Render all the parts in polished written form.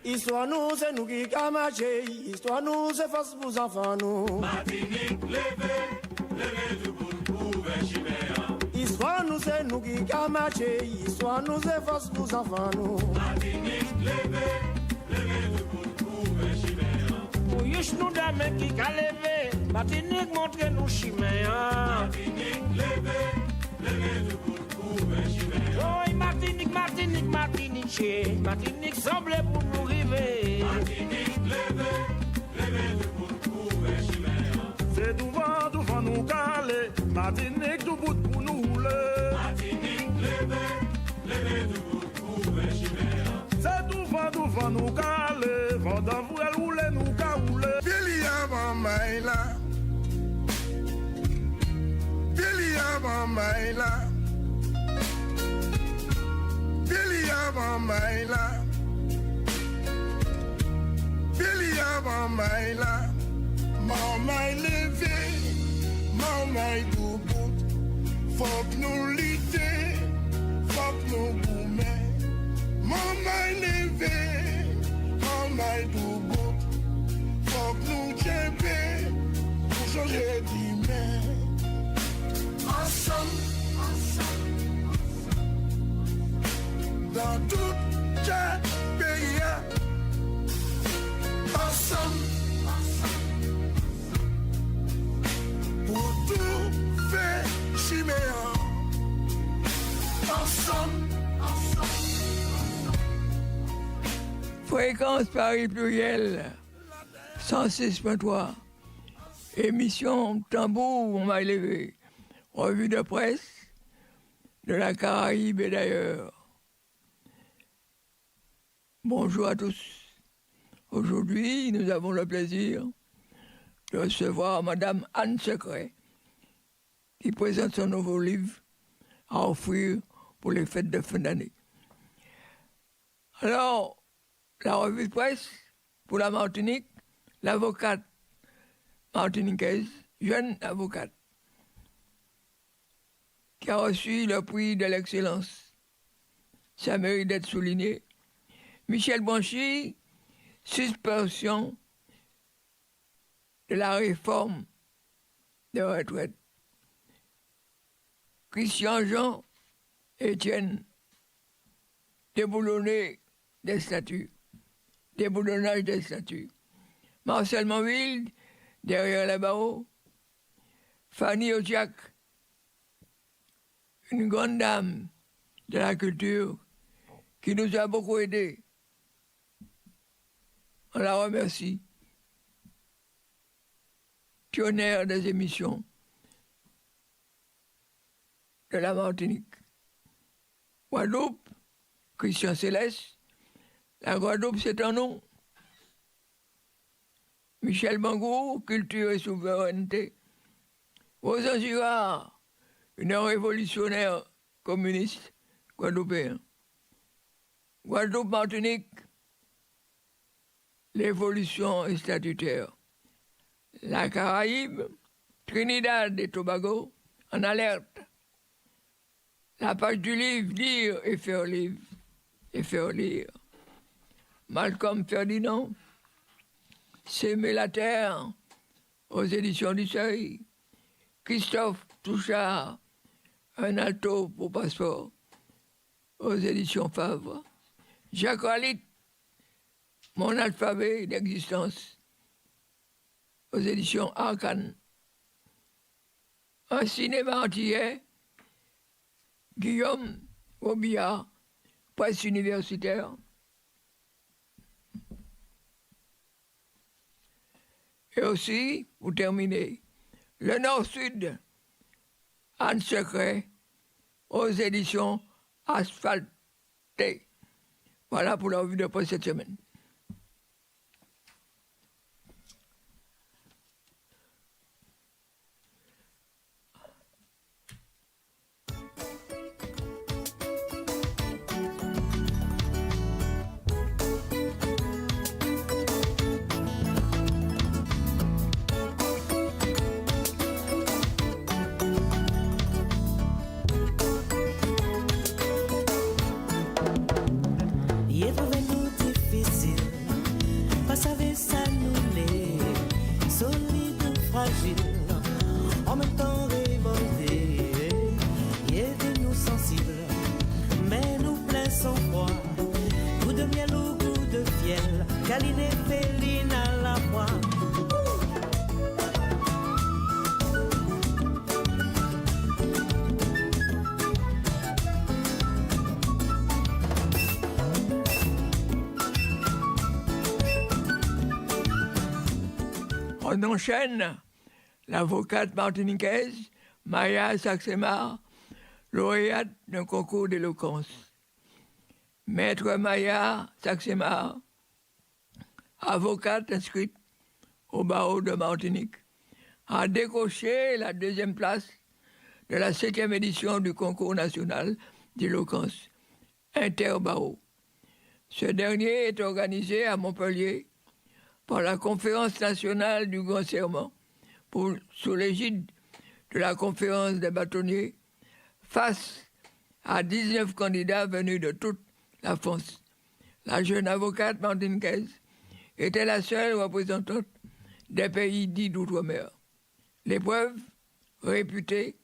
Histoire nous, c'est nous qui camaché. Histoire nous, c'est force pour les enfants nous. Martinique, levez tout pour Chiméa. Histoire nous, c'est nous qui camaché. Histoire nous, c'est force pour les enfants nous. Martinique, levez tout pour Chiméa. Pour yush nous dame qui a levé. Martinique, montre nous Chiméa. Martinique, levez tout pour Chiméa. Oh, Martinique, Martinique, Martinique, Martinique semble pour nous river. Martinique, levez tout pour Chiméa. C'est devant nous caler. Martinique, tout bout pour nous rouler. Martinique, levez tout pour Chiméa. C'est devant nous caler. Vendant vous elle roule, nous ca rouler. Bilia mamaila. Bilia mamaila. Bilia mamaila. Bilia mamaila. Mamay levé, mamay debout. Faut que nous lutter, faut que nous boumer. Mamay levé, mamay debout. Faut que nous tchèper pour changer d'humain. Ensemble, dans tout le pays. Ensemble, pour tout faire chiméa. Ensemble. Fréquence Paris pluriel 106.3. Émission Tambour, on m'a élevé. Revue de presse de la Caraïbe et d'ailleurs. Bonjour à tous. Aujourd'hui, nous avons le plaisir de recevoir Madame Anne Secret, qui présente son nouveau livre à offrir pour les fêtes de fin d'année. Alors, la revue de presse pour la Martinique, l'avocate martiniquaise, jeune avocate, qui a reçu le prix de l'excellence. Ça mérite d'être souligné. Michel Branchi, suspension de la réforme de retraite. Christian Jean Étienne, déboulonné des statuts, déboulonnage des statuts. Marcel Monville, derrière les barreaux. Fanny Otiak, une grande dame de la culture qui nous a beaucoup aidés. On la remercie. Pionnière des émissions de la Martinique. Guadeloupe, Christian Céleste. La Guadeloupe, c'est un nom. Michel Bangou, culture et souveraineté. Rosa Girard, une révolutionnaire communiste guadeloupéen. Guadeloupe, Martinique, l'évolution statutaire. La Caraïbe, Trinidad et Tobago, en alerte. La page du livre, lire et faire lire. Malcolm Ferdinand, S'aimer la terre, aux éditions du Seuil. Christophe Touchard, Un alto pour passeport, aux éditions Favre. Jacques Ralit, Mon alphabet d'existence, aux éditions Arcane. Un cinéma antillais, Guillaume Robillard, presse universitaire. Et aussi, pour terminer, Le Nord-Sud, Anne Secret, aux éditions Asphaltées. Voilà pour la revue de presse cette semaine. et trouve-nous difficile. Pas savoir ça nous l'est, solide ou fragile, en même temps révolté, et de nous sensibles, mais nous plein sans froid, goût de miel ou goût de fiel, câline et féline à la fois. On enchaîne l'avocate martiniquaise Maya Saxemar, lauréate d'un concours d'éloquence. Maître Maya Saxemar, avocate inscrite au barreau de Martinique, a décroché la 2e place de la 7e édition du concours national d'éloquence interbarreau. Ce dernier est organisé à Montpellier par la Conférence nationale du Grand Serment, sous l'égide de la Conférence des bâtonniers, face à 19 candidats venus de toute la France. La jeune avocate martiniquaise était la seule représentante des pays dits d'outre-mer. L'épreuve, réputée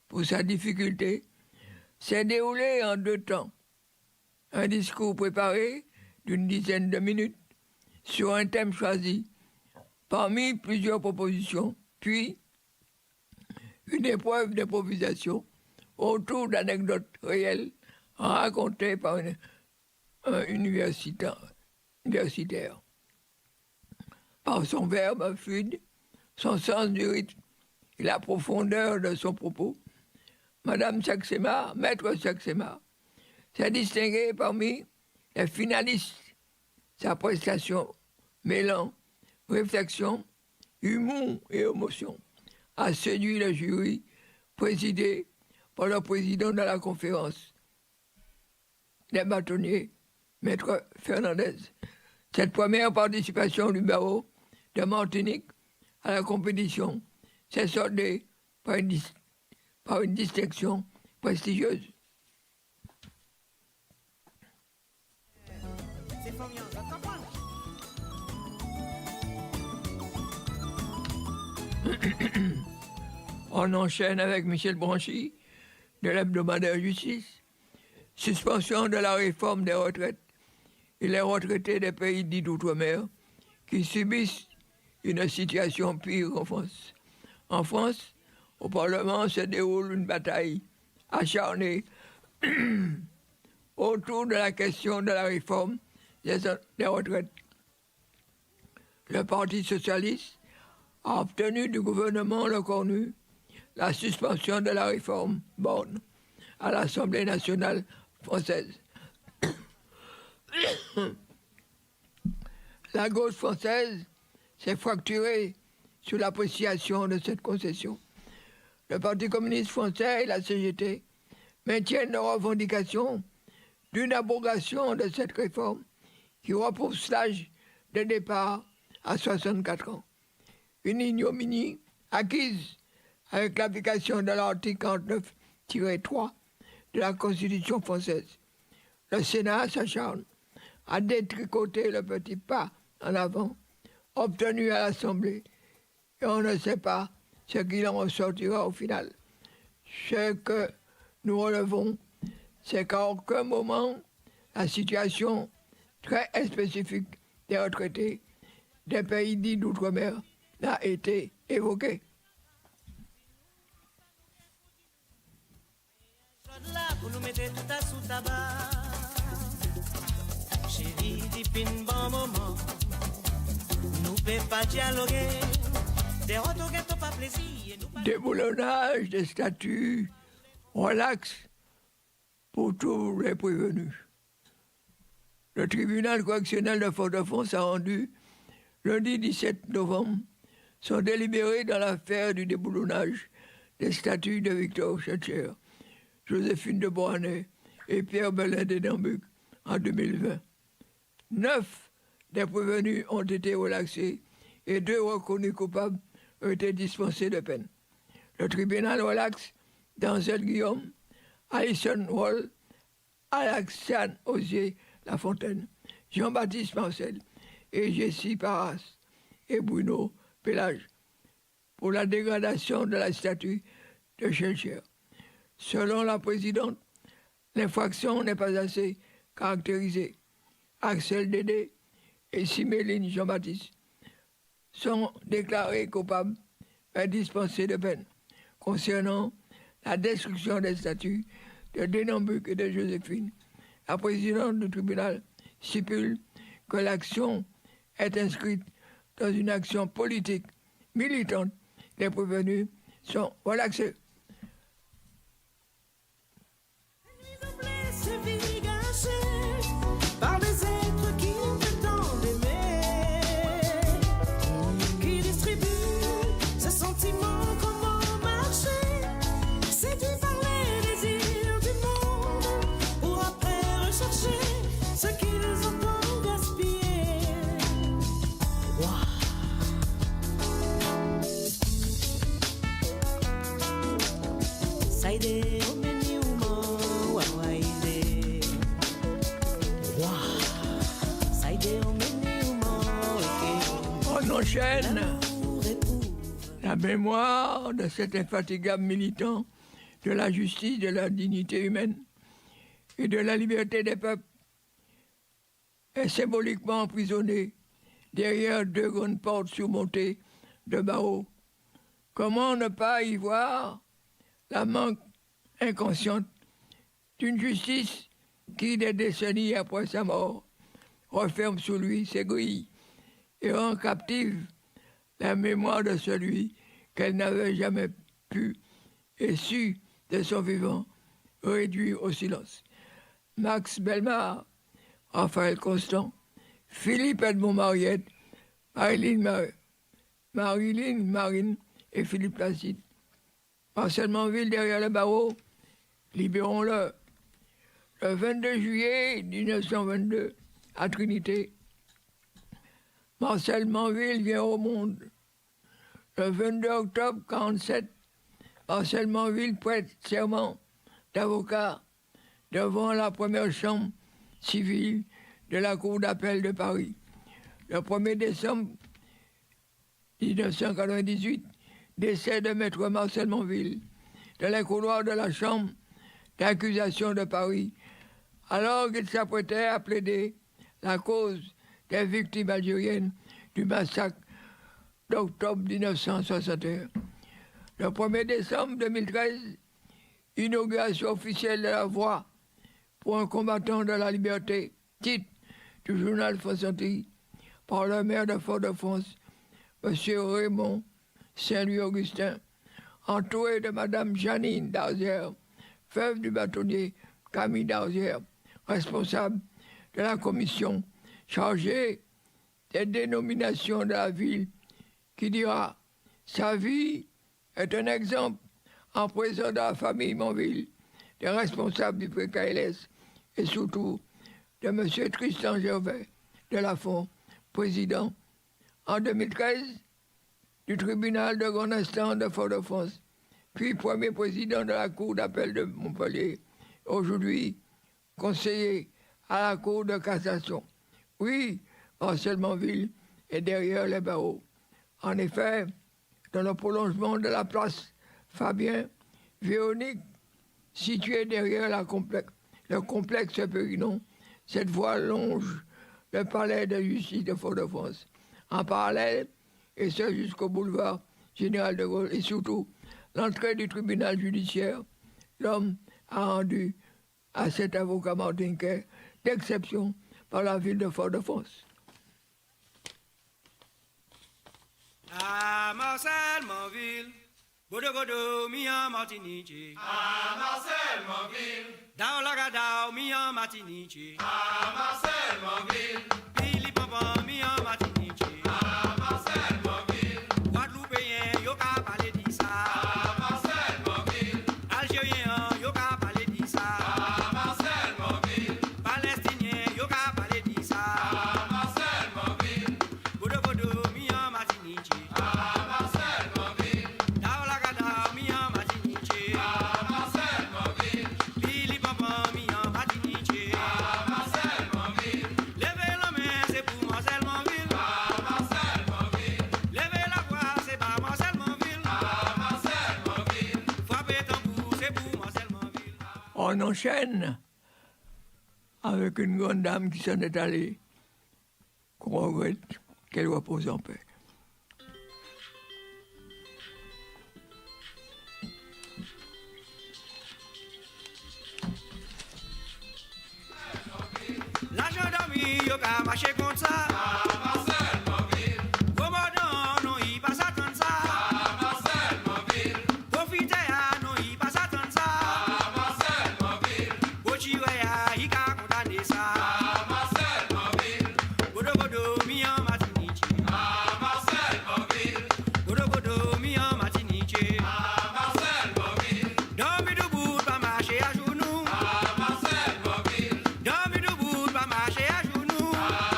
pour sa difficulté, s'est déroulée en 2 temps. Un discours préparé d'une dizaine de minutes sur un thème choisi parmi plusieurs propositions, puis une épreuve d'improvisation autour d'anecdotes réelles racontées par un universitaire. Par son verbe fluide, son sens du rythme et la profondeur de son propos, Madame Saxemar, Maître Saxemar, s'est distinguée parmi les finalistes. Sa prestation mêlant réflexion, humour et émotion a séduit le jury présidé par le président de la conférence des bâtonniers, Maître Fernandez. Cette première participation du barreau de Martinique à la compétition s'est soldée par une distinction prestigieuse. On enchaîne avec Michel Branchy, de l'hebdomadaire Justice. Suspension de la réforme des retraites et les retraités des pays dits d'outre-mer qui subissent une situation pire en France. En France, au Parlement se déroule une bataille acharnée autour de la question de la réforme des retraites. Le Parti socialiste a obtenu du gouvernement Le Cornu la suspension de la réforme Borne à l'Assemblée nationale française. La gauche française s'est fracturée sur l'appréciation de cette concession. Le Parti communiste français et la CGT maintiennent leur revendication d'une abrogation de cette réforme qui repousse l'âge de départ à 64 ans. Une ignominie acquise avec l'application de l'article 49-3 de la Constitution française. Le Sénat s'acharne à détricoter le petit pas en avant obtenu à l'Assemblée et on ne sait pas ce qu'il en ressortira au final. Ce que nous relevons, c'est qu'à aucun moment la situation très spécifique des retraités des pays dits d'outre-mer n'a été évoquée. Pour nous mettre tout à sous tabac. Chérie, dit une bon moment. Nous ne pouvons pas dialoguer. Des retours qui n'ont pas plaisir. Déboulonnage des statuts relax pour tous les prévenus. Le tribunal correctionnel de Fort-de-France a rendu lundi 17 novembre son délibéré dans l'affaire du déboulonnage des statuts de Victor Schœtcher, Joséphine de Beauharnais et Pierre Belin d'Édimbuc en 2020. 9 des prévenus ont été relaxés et 2 reconnus coupables ont été dispensés de peine. Le tribunal relaxe Denzel Guillaume, Alison Wall, Alaxiane Osier Lafontaine Jean-Baptiste Marcel et Jessie Parras et Bruno Pélage pour la dégradation de la statue de Schellcher. Selon la présidente, l'infraction n'est pas assez caractérisée. Axel Dédé et Siméline Jean-Baptiste sont déclarés coupables et dispensés de peine. Concernant la destruction des statues de Denambuc et de Joséphine, la présidente du tribunal stipule que l'action est inscrite dans une action politique militante. Les prévenus sont relaxés. Par des êtres qui prétendent aimer, qui distribuent ce sentiment comme au marché, séduits par les désirs du monde, pour après rechercher ce qu'ils ont tant gaspillé. Saïdé, au menu, On enchaîne la mémoire de cet infatigable militant de la justice, de la dignité humaine et de la liberté des peuples est symboliquement emprisonné derrière 2 grandes portes surmontées de barreaux. Comment ne pas y voir la manque inconsciente d'une justice qui, des décennies après sa mort, referme sous lui ses grilles et rend captive la mémoire de celui qu'elle n'avait jamais pu et su de son vivant réduire au silence. Max Bellemare, Raphaël Constant, Philippe Edmond Mariette, Marilyn Marine et Philippe Placide. Marcel Manville derrière le barreau, libérons-le. Le 22 juillet 1922, à Trinité, Marcel Manville vient au monde. Le 22 octobre 1947, Marcel Manville prête serment d'avocat devant la première chambre civile de la Cour d'appel de Paris. Le 1er décembre 1998, décès de maître Marcel Manville dans les couloirs de la chambre d'accusation de Paris, alors qu'il s'apprêtait à plaider la cause des victimes algériennes du massacre d'octobre 1961. Le 1er décembre 2013, inauguration officielle de la voix pour un combattant de la liberté, titre du journal France Antilles, par le maire de Fort-de-France, M. Raymond Saint-Louis-Augustin, entouré de Mme Janine Darzière, veuve du bâtonnier Camille Darzière, responsable de la commission chargée des dénominations de la ville, qui dira « Sa vie est un exemple en présence de la famille Manville, des responsables du PKLS et surtout de M. Tristan Gervais de Lafont, président en 2013 du tribunal de grande instance de Fort-de-France, puis premier président de la Cour d'appel de Montpellier, aujourd'hui conseiller à la Cour de cassation. Oui, Marcel Manville est derrière les barreaux. En effet, dans le prolongement de la place Fabien, Véronique, située derrière le complexe Périnon, cette voie longe le palais de justice de Fort-de-France. En parallèle, et ce jusqu'au boulevard Général de Gaulle, et surtout l'entrée du tribunal judiciaire, l'homme a rendu à cet avocat martiniquais d'exception par la ville de Fort-de-France. Ah, Marcel Manville, Godo Godo, mi en Martinique. Ah, Marcel Manville. Dao Lagadao, mi en Martinique. Ah, Marcel Manville. Billy Papa, mi en Martinique. Ah, Marcel Manville. Guadeloupéen, yo ka parler di ça. Ah, Marcel Manville. Algérien, yo ka parler di ça. Ah, Marcel Manville. Palestinien, yo ka parler di ça. Ah, Marcel Manville. Godo Godo, mi en Martinique. Ah, Marcel Manville. Dao Lagadao, mi en Martinique. Ah, Marcel Manville. Billy Papa, mi en Martinique. Ah, Marcel Manville. On enchaîne avec une grande dame qui s'en est allée, qu'on regrette, qu'elle repose en paix. La gendarmerie, yo ka marché comme ça. Marcel Mobile, Commandant, non, il passe à attendre ça. Marcel Mobile, Profiteya, non, il passe à attendre ça. Marcel Mobile, Bochiweya, il ka condamné ça. Marcel Mobile, Godo godo, mi en matinichi. Marcel Mobile, Godo godo, mi en matinichi. Marcel Mobile, Dormi debout, pas marcher à genoux. Marcel Mobile, Dormi debout, pas marcher à genoux.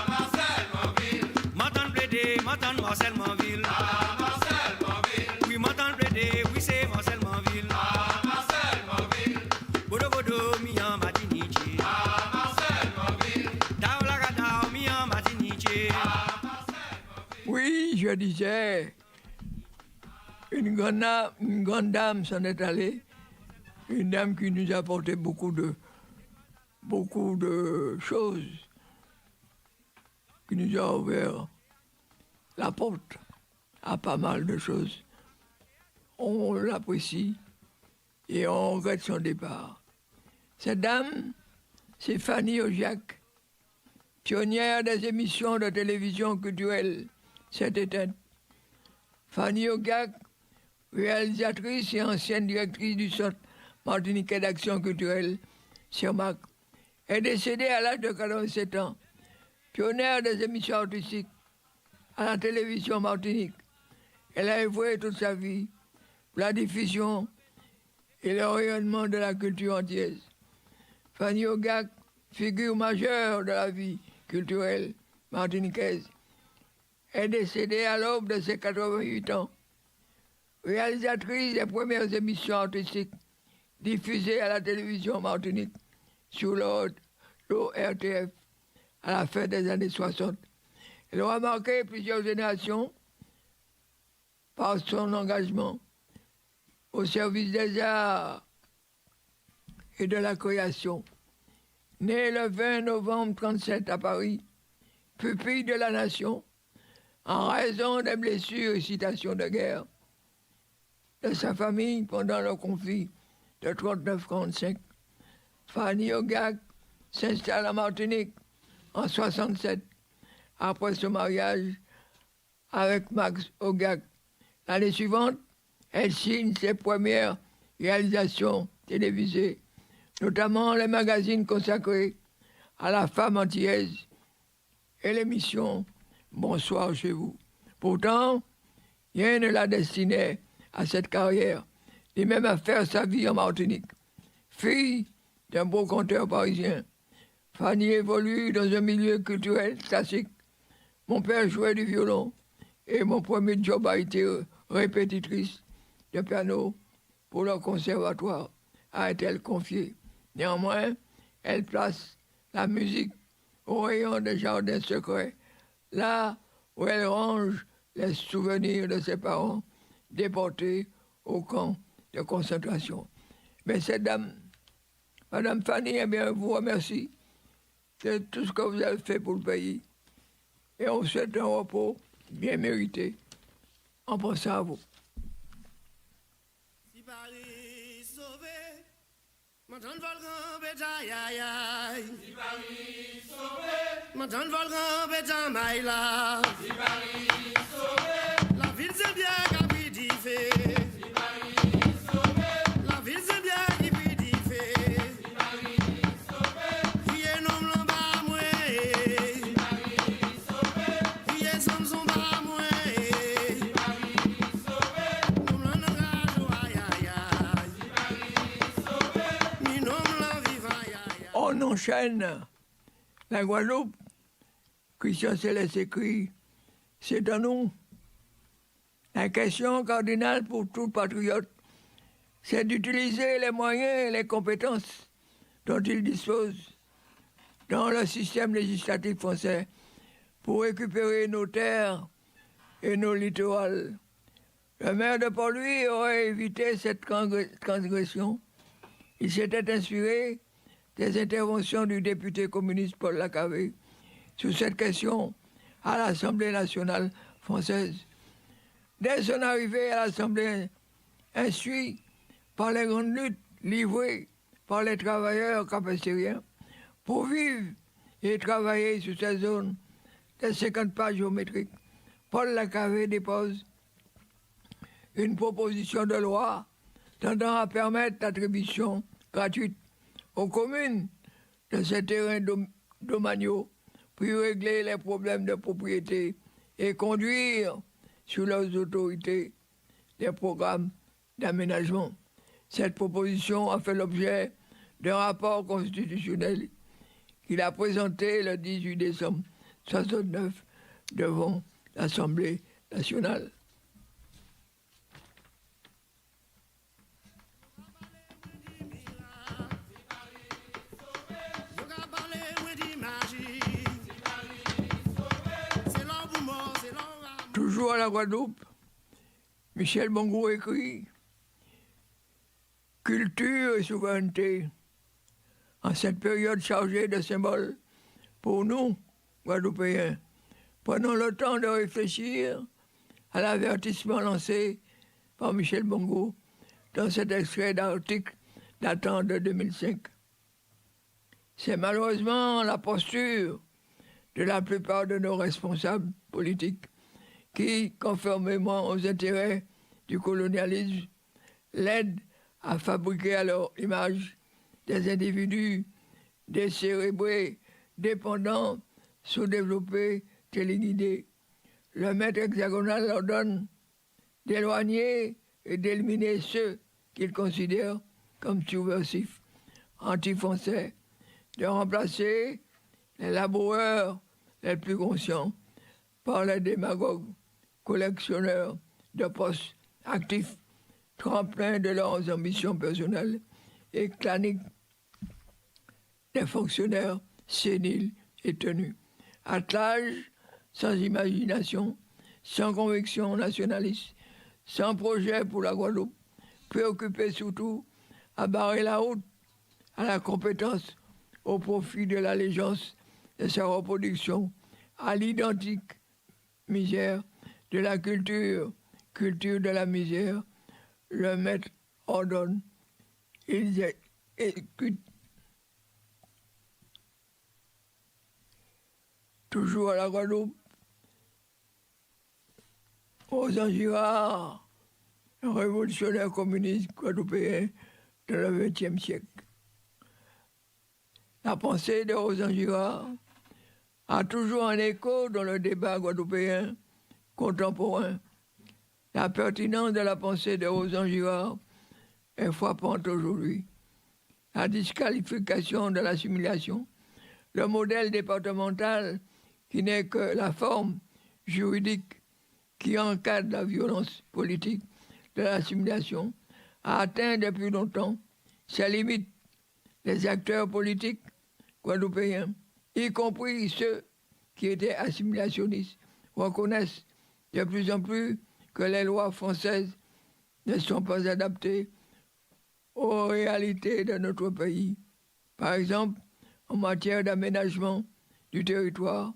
Marcel Mobile, M'entendre plaider, m'entendre Marcel Monville. Marcel Mobile, Oui, m'entendre plaider, oui, c'est Marcel Monville. Marcel Mobile, Godo godo, mi en matinichi. Marcel Mobile, Daolagada, mi en matinichi. Oui, je disais, une grande dame s'en est allée, une dame qui nous a apporté beaucoup de choses, qui nous a ouvert la porte à pas mal de choses. On l'apprécie et on regrette son départ. Cette dame, c'est Fanny Ogiac, pionnière des émissions de télévision culturelle, s'est éteinte. Fanny Ogiac, réalisatrice et ancienne directrice du Centre martiniquais d'action culturelle, CIRMAC, est décédée à l'âge de 87 ans. Pionnière des émissions artistiques à la télévision Martinique, elle a œuvré toute sa vie pour la diffusion et le rayonnement de la culture antillaise. Fanny Ogiac, figure majeure de la vie culturelle martiniquaise, est décédée à l'aube de ses 88 ans. Réalisatrice des premières émissions artistiques diffusées à la télévision Martinique sur l'ORTF à la fin des années 60. Elle aura marqué plusieurs générations par son engagement au service des arts et de la création. Née le 20 novembre 1937 à Paris, pupille de la nation, en raison des blessures et citations de guerre de sa famille pendant le conflit de 1939-1945, Fanny Ogiac s'installe en Martinique en 1967, après son mariage avec Max Ogiac. L'année suivante, elle signe ses premières réalisations télévisées, notamment les magazines consacrés à la femme antillaise et l'émission Bonsoir chez vous. Pourtant, rien ne la destinait à cette carrière, ni même à faire sa vie en Martinique. Fille d'un beau conteur parisien, Fanny évolue dans un milieu culturel classique. Mon père jouait du violon et mon premier job a été répétitrice de piano pour le conservatoire, a-t-elle confié. Néanmoins, elle place la musique au rayon des jardins secrets, là où elle range les souvenirs de ses parents déportés au camp de concentration. Mais cette dame, Madame Fanny, eh bien, vous remercie de tout ce que vous avez fait pour le pays. Et on vous souhaite un repos bien mérité en pensant à vous. Si Paris sauvé, m'entend volcan bétail, aïe aïe. Si Paris sauvé, M'entend volcan bétail, maï là. si Paris sauvé, La ville c'est bien capitivé. si Paris sauvé, La ville c'est bien capitivé. si Paris sauvé, Qui est nom l'en moi. si Paris sauvé, Qui est Samson bas moi. si Paris sauvé, Nom l'en engage, aïe aïe aïe. si Paris sauvé, Mi nom l'en vive, aïe aïe aïe. On enchaîne la Guadeloupe. Christian Céleste écrit, c'est à nous. La question cardinale pour tout patriote, c'est d'utiliser les moyens et les compétences dont il dispose dans le système législatif français pour récupérer nos terres et nos littorales. Le maire de Port-Louis aurait évité cette transgression Il s'était inspiré des interventions du député communiste Paul Lacavé sur cette question à l'Assemblée nationale française. Dès son arrivée à l'Assemblée, instruit par les grandes luttes livrées par les travailleurs capacitériens pour vivre et travailler sur ces zones des 50 pas géométriques, Paul Lacavé dépose une proposition de loi tendant à permettre l'attribution gratuite aux communes de ces terrains domaniaux pour régler les problèmes de propriété et conduire sous leurs autorités des programmes d'aménagement. Cette proposition a fait l'objet d'un rapport constitutionnel qu'il a présenté le 18 décembre 1969 devant l'Assemblée nationale. Toujours à la Guadeloupe, Michel Bongo écrit « Culture et souveraineté, en cette période chargée de symboles, pour nous, Guadeloupéens, prenons le temps de réfléchir à l'avertissement lancé par Michel Bongo dans cet extrait d'article datant de 2005. C'est malheureusement la posture de la plupart de nos responsables politiques qui, conformément aux intérêts du colonialisme, l'aident à fabriquer à leur image des individus décérébrés, dépendants, sous-développés, téléguidés. Le maître hexagonal leur donne d'éloigner et d'éliminer ceux qu'ils considèrent comme subversifs, anti-français, de remplacer les laboureurs les plus conscients par les démagogues, collectionneurs de postes actifs, tremplins de leurs ambitions personnelles et claniques, des fonctionnaires séniles et tenus, attelage sans imagination, sans conviction nationaliste, sans projet pour la Guadeloupe, préoccupés surtout à barrer la route à la compétence au profit de l'allégeance de sa reproduction à l'identique misère de la culture de la misère. Le maître ordonne, ils exécutent. Toujours à la Guadeloupe, Rosan Girard, un révolutionnaire communiste guadeloupéen de le XXe siècle. La pensée de Rosan Girard a toujours un écho dans le débat guadeloupéen contemporain. La pertinence de la pensée de Rosan Girard est frappante aujourd'hui. La disqualification de l'assimilation, le modèle départemental qui n'est que la forme juridique qui encadre la violence politique de l'assimilation, a atteint depuis longtemps ses limites. Les acteurs politiques guadeloupéens, y compris ceux qui étaient assimilationnistes, reconnaissent de plus en plus que les lois françaises ne sont pas adaptées aux réalités de notre pays. Par exemple, en matière d'aménagement du territoire,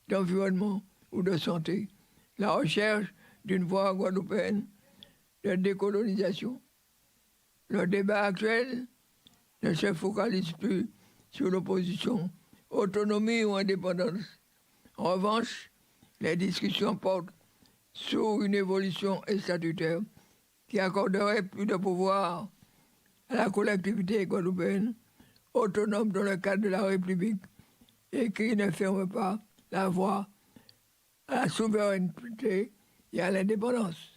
d'environnement ou de santé, la recherche d'une voie guadeloupéenne de décolonisation. Le débat actuel ne se focalise plus sur l'opposition, autonomie ou indépendance. En revanche, les discussions portent sur une évolution statutaire qui accorderait plus de pouvoir à la collectivité guadeloupéenne, autonome dans le cadre de la République, et qui ne ferme pas la voie à la souveraineté et à l'indépendance.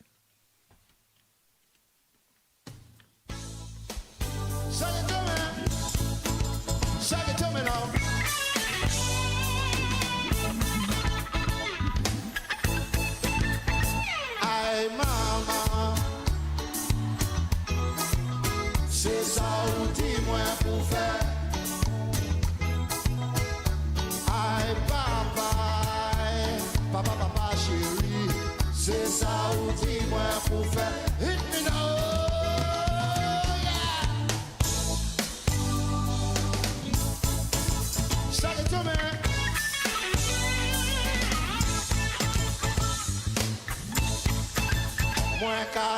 Aïe maman, c'est ça ou dis-moi pour faire. Aïe papa chéri, c'est ça ou dis-moi pour faire. Hit me now, yeah.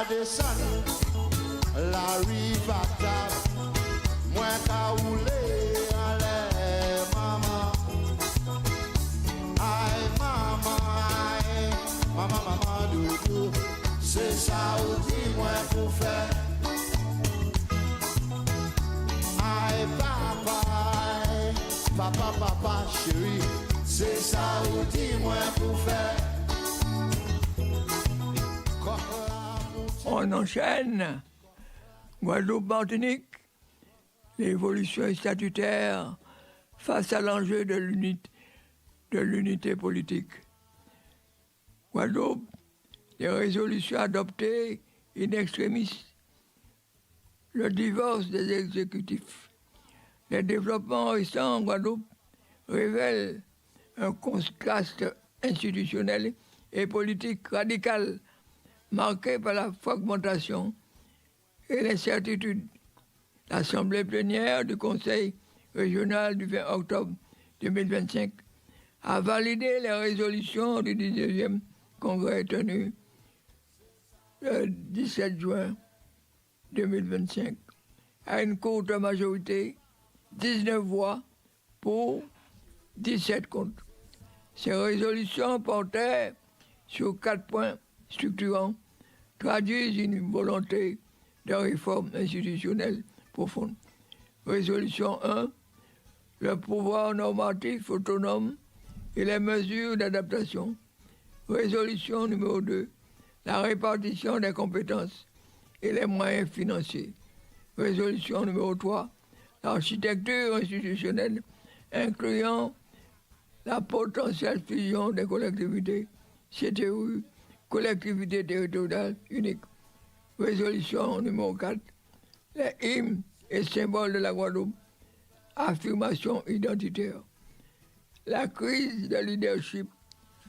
descend, la rive à table, moi qu'à rouler en l'air, maman. Aïe, maman, aïe, maman, maman, doudou, c'est ça ou dis-moi pour faire. Aïe, papa, papa, chérie, c'est ça ou dis-moi pour faire. On enchaîne. Guadeloupe, Martinique, l'évolution statutaire face à l'enjeu de l'unité politique. Guadeloupe, les résolutions adoptées in extremis, le divorce des exécutifs. Les développements récents en Guadeloupe révèlent un contraste institutionnel et politique radical marqué par la fragmentation et l'incertitude. L'Assemblée plénière du Conseil régional du 20 octobre 2025 a validé les résolutions du 19e congrès tenu le 17 juin 2025 à une courte majorité, 19 voix pour, 17 contre. Ces résolutions portaient sur 4 points structurants, traduisent une volonté de réforme institutionnelle profonde. Résolution 1, le pouvoir normatif autonome et les mesures d'adaptation. Résolution numéro 2, la répartition des compétences et les moyens financiers. Résolution numéro 3, l'architecture institutionnelle incluant la potentielle fusion des collectivités, CTU, collectivités territoriales uniques. Résolution numéro 4, les hymnes et symboles de la Guadeloupe, affirmation identitaire. La crise de leadership,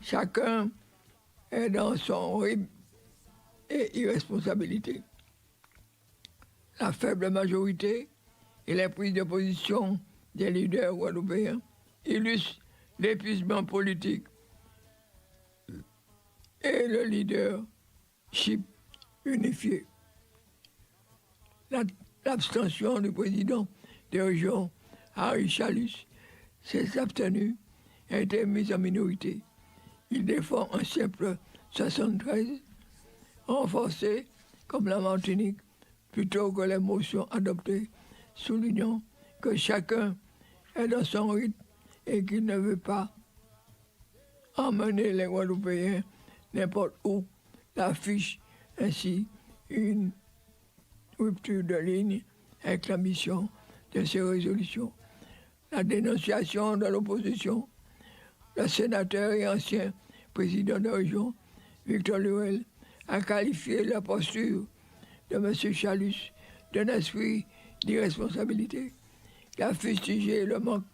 chacun est dans son rythme et irresponsabilité. La faible majorité et les prises de position des leaders guadeloupéens illustrent l'épuisement politique et le leadership unifié. L'abstention du président de région, Harry Chalus, s'est abstenu et a été mis en minorité. Il défend un simple 73, renforcé comme la Martinique, plutôt que les motions adoptées, soulignant que chacun est dans son rythme et qu'il ne veut pas emmener les Guadeloupéens n'importe où, l'affiche ainsi une rupture de ligne avec la mission de ces résolutions. La dénonciation de l'opposition, le sénateur et ancien président de région, Victor Lurel, a qualifié la posture de M. Chalus d'un esprit d'irresponsabilité, qui a fustigé le manque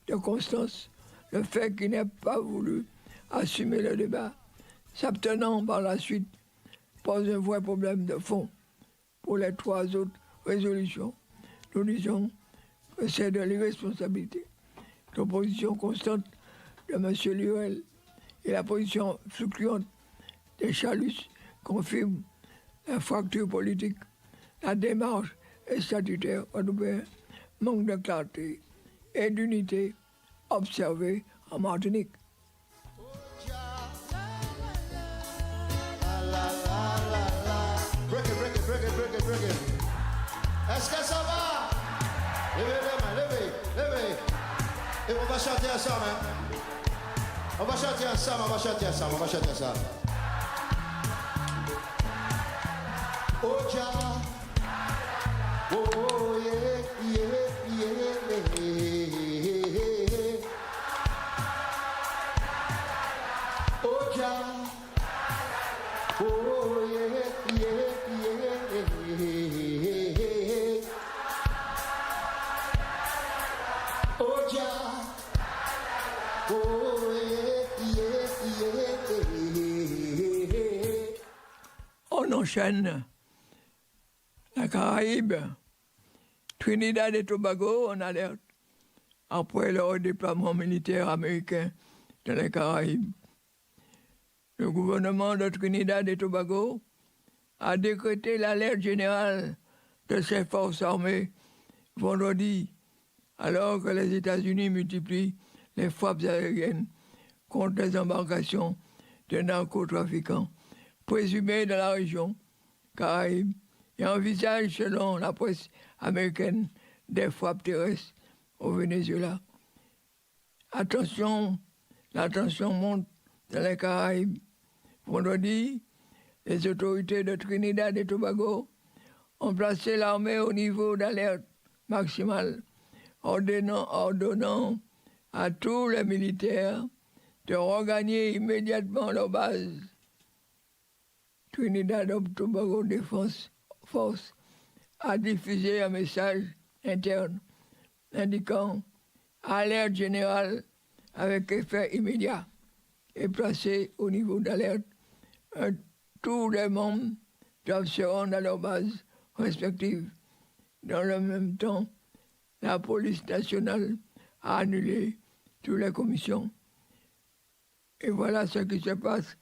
de constance, le fait qu'il n'ait pas voulu assumer le débat, s'abstenant par la suite, pose un vrai problème de fond. Pour les 3 autres résolutions, nous disons que c'est de l'irresponsabilité. L'opposition constante de M. Lurel et la position fluctuante des Chalus confirment la fracture politique, la démarche statutaire guadeloupéenne, manque de clarté et d'unité observée en Martinique. Break it. Est-ce que ça va? Levez. Et on va chanter ensemble, hein? On va chanter ensemble. Oh, Jah. Oh, yeah. Oh, Jah. Oh, yeah. Oh, Jah. Oh, yeah. On enchaîne. La Caraïbe, Trinidad et Tobago en alerte après le redéploiement militaire américain dans les Caraïbes. Le gouvernement de Trinidad et Tobago a décrété l'alerte générale de ses forces armées vendredi, alors que les États-Unis multiplient les frappes aériennes contre les embarcations de narcotrafiquants présumés dans la région Caraïbe et envisagent, selon la presse américaine, des frappes terrestres au Venezuela. Attention, la tension monte dans les Caraïbes. Vendredi, les autorités de Trinidad et Tobago ont placé l'armée au niveau d'alerte maximale, ordonnant à tous les militaires de regagner immédiatement leur base. Trinidad et Tobago Defense Force a diffusé un message interne indiquant alerte générale avec effet immédiat et placé au niveau d'alerte. Tous les membres doivent se rendre à leur base respective. Dans le même temps, la police nationale a annulé toutes les commissions. Et voilà ce qui se passe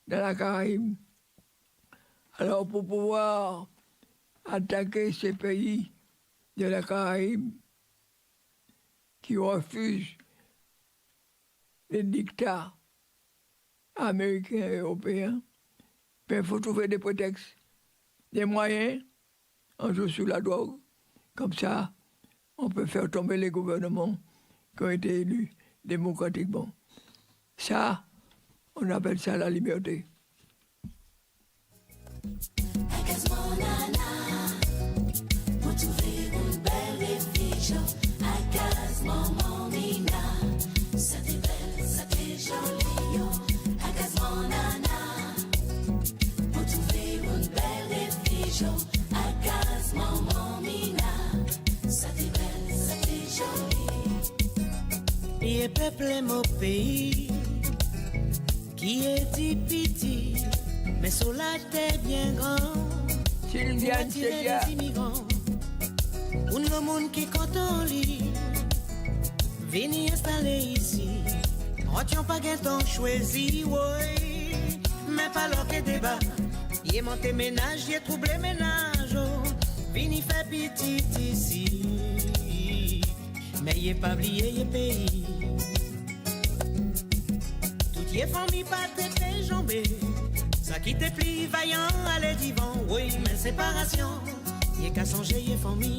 dans la Caraïbe. Alors, pour pouvoir attaquer ces pays de la Caraïbe qui refusent les dictats américains et européens, il faut trouver des prétextes, des moyens. On joue sur la drogue. Comme ça, on peut faire tomber les gouvernements qui ont été élus démocratiquement. Ça, on appelle ça la liberté. Et peuple mon pays qui est petit, mais son lac est bien grand. Sylviane Sedia. Les immigrants, ou le monde qui compte en lit, venez installer ici. On tient pas qu'un temps choisi, oui, mais pas l'or que débat. Y est monté ménage, y est troublé ménage, oh. Vini fait petit ici, mais y est pas oublié, y est pays. Tout y est famille, pas tes jambes. Ça qui te plie, vaillant, allez divan, oui, mais séparation, y est qu'à songer, y est famille.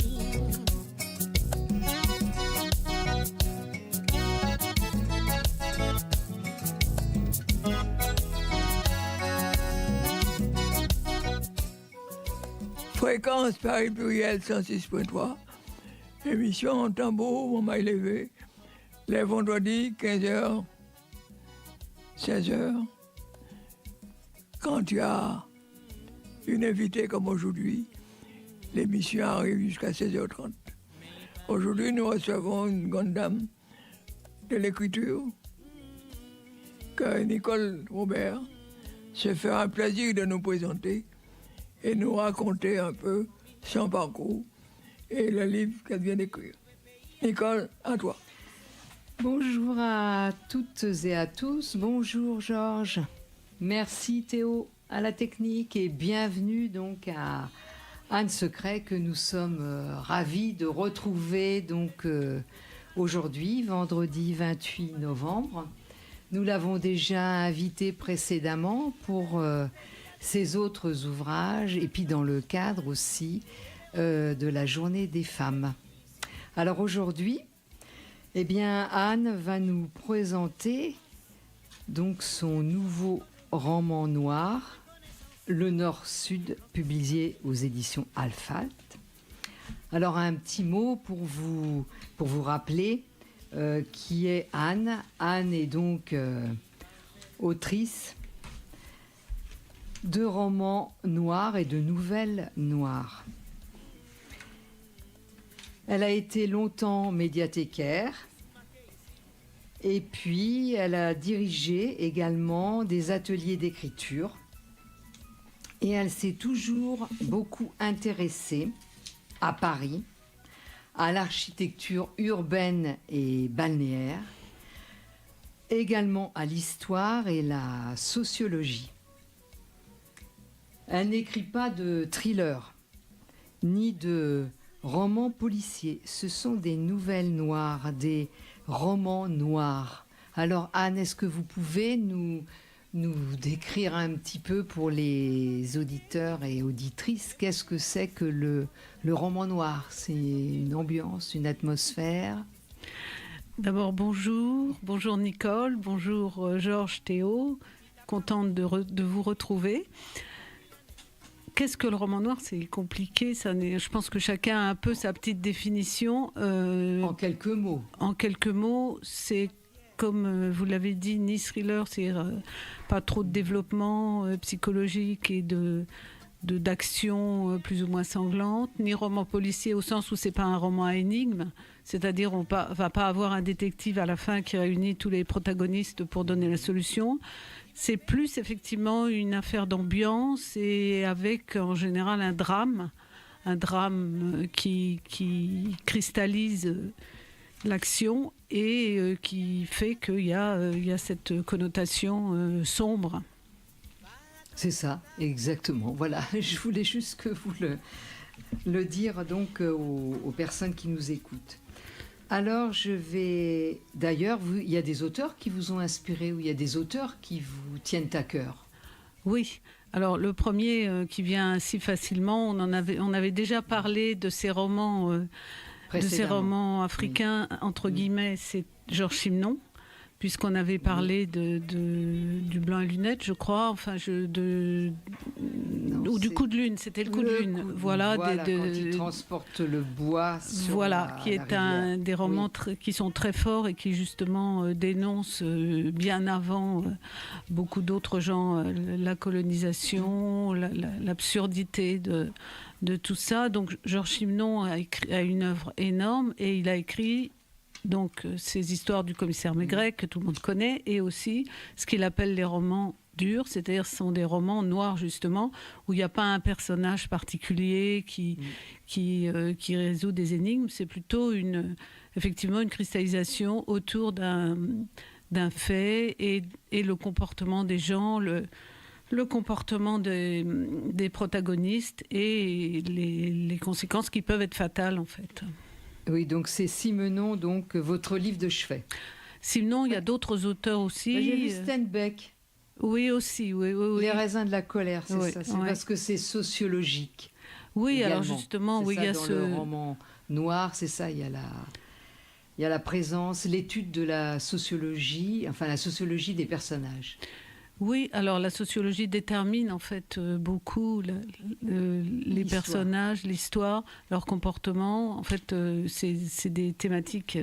Fréquence Paris Pluriel 106.3. Émission en tambour, mon maille levé. Les vendredis, 15h, 16h. Quand tu as une invitée comme aujourd'hui, l'émission arrive jusqu'à 16h30. Aujourd'hui, nous recevons une grande dame de l'écriture, que Nicole Robert se fera un plaisir de nous présenter et nous raconter un peu son parcours et le livre qu'elle vient d'écrire. Nicole, à toi. Bonjour à toutes et à tous. Bonjour Georges. Merci Théo à la technique et bienvenue donc à Anne Secret que nous sommes ravis de retrouver donc aujourd'hui, vendredi 28 novembre. Nous l'avons déjà invitée précédemment pour ses autres ouvrages et puis dans le cadre aussi de la Journée des femmes. Alors aujourd'hui, eh bien Anne va nous présenter donc son nouveau roman noir, Le Nord-Sud, publié aux éditions Alphalt. Alors un petit mot pour vous rappeler qui est Anne. Anne est donc autrice de romans noirs et de nouvelles noires. Elle a été longtemps médiathécaire et puis elle a dirigé également des ateliers d'écriture et elle s'est toujours beaucoup intéressée à Paris, à l'architecture urbaine et balnéaire, également à l'histoire et la sociologie. Elle n'écrit pas de thriller, ni de romans policiers. Ce sont des nouvelles noires, des romans noirs. Alors Anne, est-ce que vous pouvez nous décrire un petit peu pour les auditeurs et auditrices qu'est-ce que c'est que le roman noir? C'est une ambiance, une atmosphère? D'abord, bonjour Nicole, bonjour Georges, Théo, contente de vous retrouver. Qu'est-ce que le roman noir? C'est compliqué, je pense que chacun a un peu sa petite définition. En quelques mots. En quelques mots, c'est comme vous l'avez dit, ni thriller, c'est-à-dire pas trop de développement psychologique et d'action plus ou moins sanglante, ni roman policier au sens où c'est pas un roman à énigme, c'est-à-dire on va pas avoir un détective à la fin qui réunit tous les protagonistes pour donner la solution. C'est plus effectivement une affaire d'ambiance et avec en général un drame qui cristallise l'action et qui fait qu'il y a cette connotation sombre. C'est ça, exactement. Voilà, je voulais juste que vous le dire donc aux personnes qui nous écoutent. Alors d'ailleurs, il y a des auteurs qui vous ont inspiré ou il y a des auteurs qui vous tiennent à cœur? Oui. Alors le premier qui vient si facilement, on avait déjà parlé de ces romans africains, oui. Entre guillemets, c'est Georges Simenon, puisqu'on avait parlé du Blanc et Lunettes, je crois, ou du Coup de Lune, c'était le Coup de Lune. Voilà, quand il transporte le bois sur qui est un des romans qui sont très forts et qui justement dénoncent bien avant beaucoup d'autres gens la colonisation, l'absurdité de tout ça. Donc Georges Simenon a une œuvre énorme et il a écrit donc ces histoires du commissaire Maigret que tout le monde connaît, et aussi ce qu'il appelle les romans durs, c'est-à-dire ce sont des romans noirs justement, où il n'y a pas un personnage particulier qui résout des énigmes, c'est plutôt effectivement une cristallisation autour d'un fait et le comportement des gens, le comportement des protagonistes et les conséquences qui peuvent être fatales en fait. Oui, donc c'est Simenon, donc votre livre de chevet. Simenon, il y a d'autres auteurs aussi. J'ai vu Steinbeck. Oui, aussi, oui. Les raisins de la colère, c'est ça. C'est parce que c'est sociologique. Oui, également. Alors justement, c'est il y a dans le roman noir, c'est ça. Il y a la présence, l'étude de la sociologie, enfin la sociologie des personnages. Oui, alors la sociologie détermine en fait beaucoup les personnages, l'histoire, leur comportement. En fait, c'est des thématiques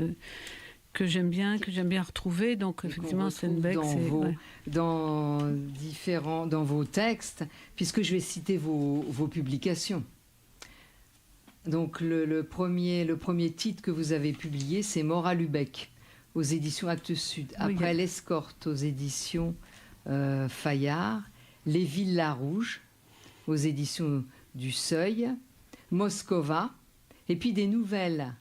que j'aime bien retrouver. Donc effectivement, Steinbeck, dans vos textes, puisque je vais citer vos publications. Donc le premier titre que vous avez publié, c'est Mort à Lubeck, aux éditions Actes Sud. Après L'Escorte, aux éditions Fayard, Les Villas Rouges, aux éditions du Seuil, Moscova, et puis des nouvelles.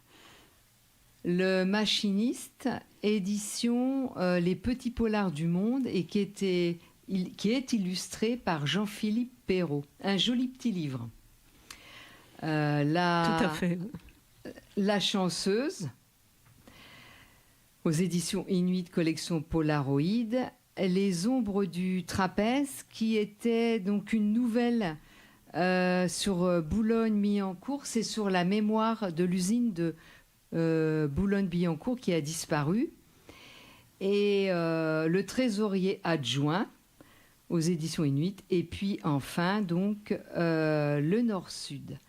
Le Machiniste, édition Les Petits Polars du Monde, et qui est illustré par Jean-Philippe Perrault. Un joli petit livre. Tout à fait. La Chanceuse, aux éditions Inuit, collection Polaroid. Les Ombres du Trapèze, qui était donc une nouvelle sur Boulogne-Billancourt. C'est sur la mémoire de l'usine de Boulogne-Billancourt qui a disparu. Et Le Trésorier adjoint, aux éditions Inuit. Et puis enfin, donc, Le Nord-Sud.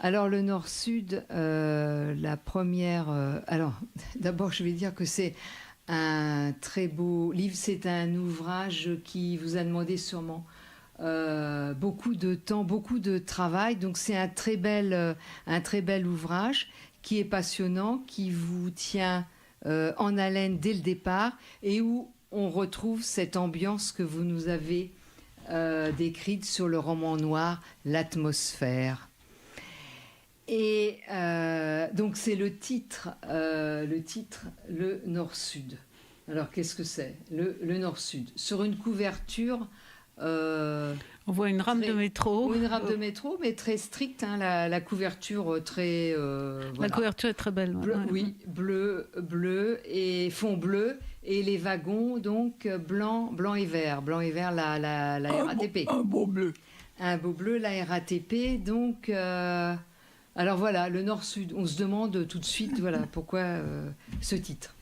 Alors, Le Nord-Sud, la première... alors, d'abord, je vais dire que c'est un très beau livre. C'est un ouvrage qui vous a demandé sûrement beaucoup de temps, beaucoup de travail. Donc c'est un très bel ouvrage qui est passionnant, qui vous tient en haleine dès le départ et où on retrouve cette ambiance que vous nous avez décrite sur le roman noir, l'atmosphère. Et donc c'est le titre Le Nord-Sud. Alors qu'est-ce que c'est le Nord-Sud? Sur une couverture On voit une rame de métro. Une rame de métro, mais très stricte. Hein, la couverture très. La voilà. couverture est très belle. Bleu, Ouais. oui, bleu et fond bleu. Et les wagons, donc blanc et vert. Blanc et vert, la RATP. Un beau bleu. Un beau bleu, la RATP. Donc, alors voilà, le Nord-Sud. On se demande tout de suite, voilà, pourquoi ce titre.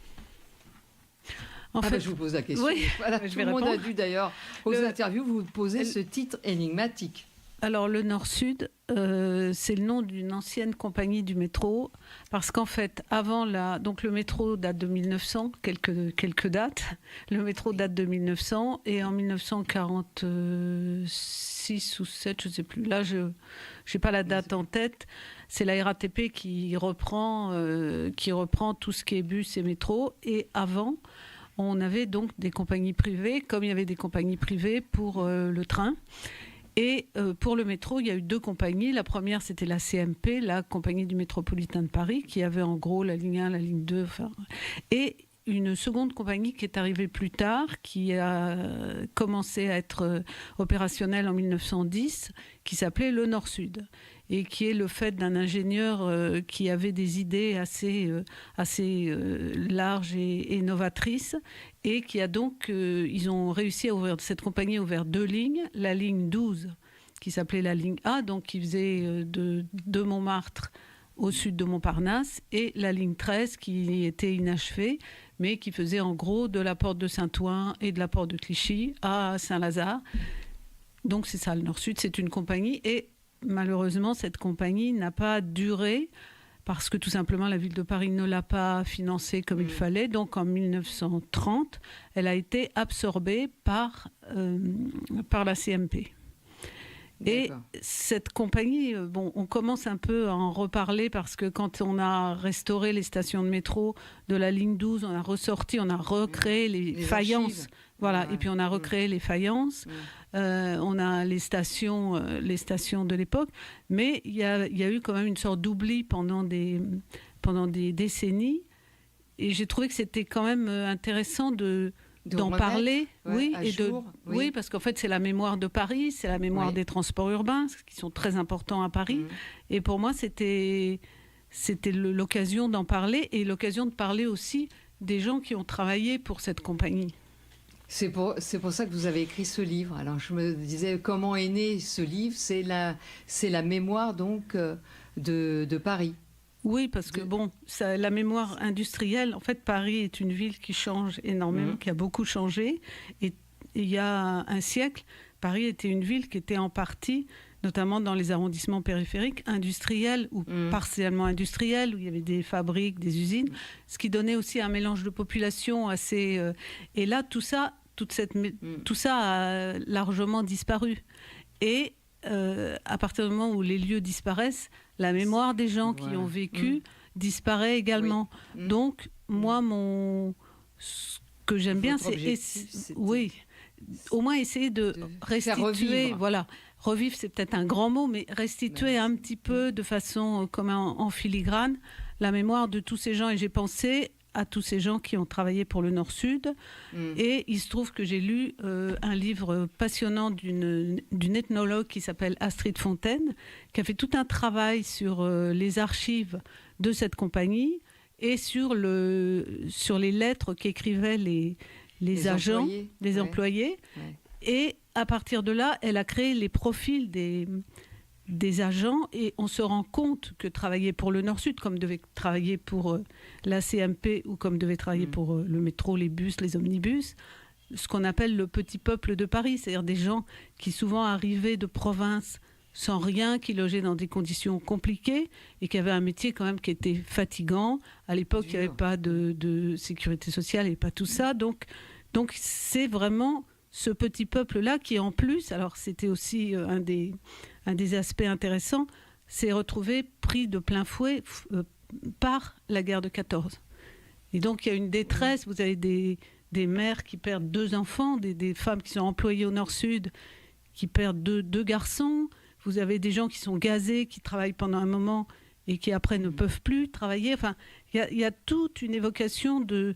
En fait, je vous pose la question. Oui, voilà, je tout vais le monde a répondre. dû d'ailleurs aux interviews vous poser ce titre énigmatique. Alors le Nord-Sud, c'est le nom d'une ancienne compagnie du métro, parce qu'en fait, donc le métro date de 1900, quelques dates. Le métro date de 1900 et en 1946 ou 7, je ne sais plus. Là, je n'ai pas la date en tête. C'est la RATP qui reprend tout ce qui est bus et métro. Et avant, on avait donc des compagnies privées, comme il y avait des compagnies privées pour le train. Et pour le métro, il y a eu 2 compagnies. La première, c'était la CMP, la compagnie du métropolitain de Paris, qui avait en gros la ligne 1, la ligne 2. Et une seconde compagnie qui est arrivée plus tard, qui a commencé à être opérationnelle en 1910, qui s'appelait le Nord-Sud. Et qui est le fait d'un ingénieur qui avait des idées assez larges et novatrices, et qui a donc, ils ont réussi à ouvrir, cette compagnie a ouvert 2 lignes, la ligne 12, qui s'appelait la ligne A, donc qui faisait de Montmartre au sud de Montparnasse, et la ligne 13, qui était inachevée, mais qui faisait en gros de la porte de Saint-Ouen et de la porte de Clichy à Saint-Lazare. Donc c'est ça, le Nord-Sud, c'est une compagnie, et malheureusement, cette compagnie n'a pas duré parce que tout simplement la ville de Paris ne l'a pas financée comme il fallait. Donc en 1930, elle a été absorbée par la CMP. Et cette compagnie, on commence un peu à en reparler parce que quand on a restauré les stations de métro de la ligne 12, on a recréé les faïences. Archives. Voilà, Ouais. et puis on a recréé les faïences. On a les stations de l'époque, mais il y a eu quand même une sorte d'oubli pendant des décennies, et j'ai trouvé que c'était quand même intéressant d'en parler, oui, parce qu'en fait c'est la mémoire de Paris, c'est la mémoire des transports urbains qui sont très importants à Paris, et pour moi c'était l'occasion d'en parler, et l'occasion de parler aussi des gens qui ont travaillé pour cette compagnie. C'est pour ça que vous avez écrit ce livre. Alors je me disais, comment est né ce livre ? C'est la mémoire donc de Paris. Oui, parce que la mémoire industrielle, en fait, Paris est une ville qui change énormément, qui a beaucoup changé. Et il y a un siècle, Paris était une ville qui était en partie, notamment dans les arrondissements périphériques, industriels ou partiellement industriels, où il y avait des fabriques, des usines, ce qui donnait aussi un mélange de population assez... et là, tout ça a largement disparu. Et à partir du moment où les lieux disparaissent, la mémoire des gens qui ont vécu disparaît également. Donc, moi, ce que j'aime bien, c'est au moins essayer de restituer, revivre, c'est peut-être un grand mot, mais restituer un petit peu de façon comme en filigrane la mémoire de tous ces gens. Et j'ai pensé à tous ces gens qui ont travaillé pour le Nord-Sud. Et il se trouve que j'ai lu un livre passionnant d'une ethnologue qui s'appelle Astrid Fontaine, qui a fait tout un travail sur les archives de cette compagnie et sur les lettres qu'écrivaient les agents, les employés. Ouais. Et à partir de là, elle a créé les profils des agents, et on se rend compte que travailler pour le Nord-Sud, comme devait travailler pour la CMP ou comme devait travailler pour le métro, les bus, les omnibus, ce qu'on appelle le petit peuple de Paris, c'est-à-dire des gens qui souvent arrivaient de province sans rien, qui logeaient dans des conditions compliquées et qui avaient un métier quand même qui était fatigant. À l'époque, il n'y avait pas de sécurité sociale et pas tout ça. Donc c'est vraiment ce petit peuple-là qui, en plus, alors c'était aussi un des aspects intéressants, s'est retrouvé pris de plein fouet par la guerre de 14. Et donc il y a une détresse, vous avez des mères qui perdent 2 enfants, des femmes qui sont employées au Nord-Sud, qui perdent deux garçons, vous avez des gens qui sont gazés, qui travaillent pendant un moment et qui après ne peuvent plus travailler. Enfin, il y a toute une évocation de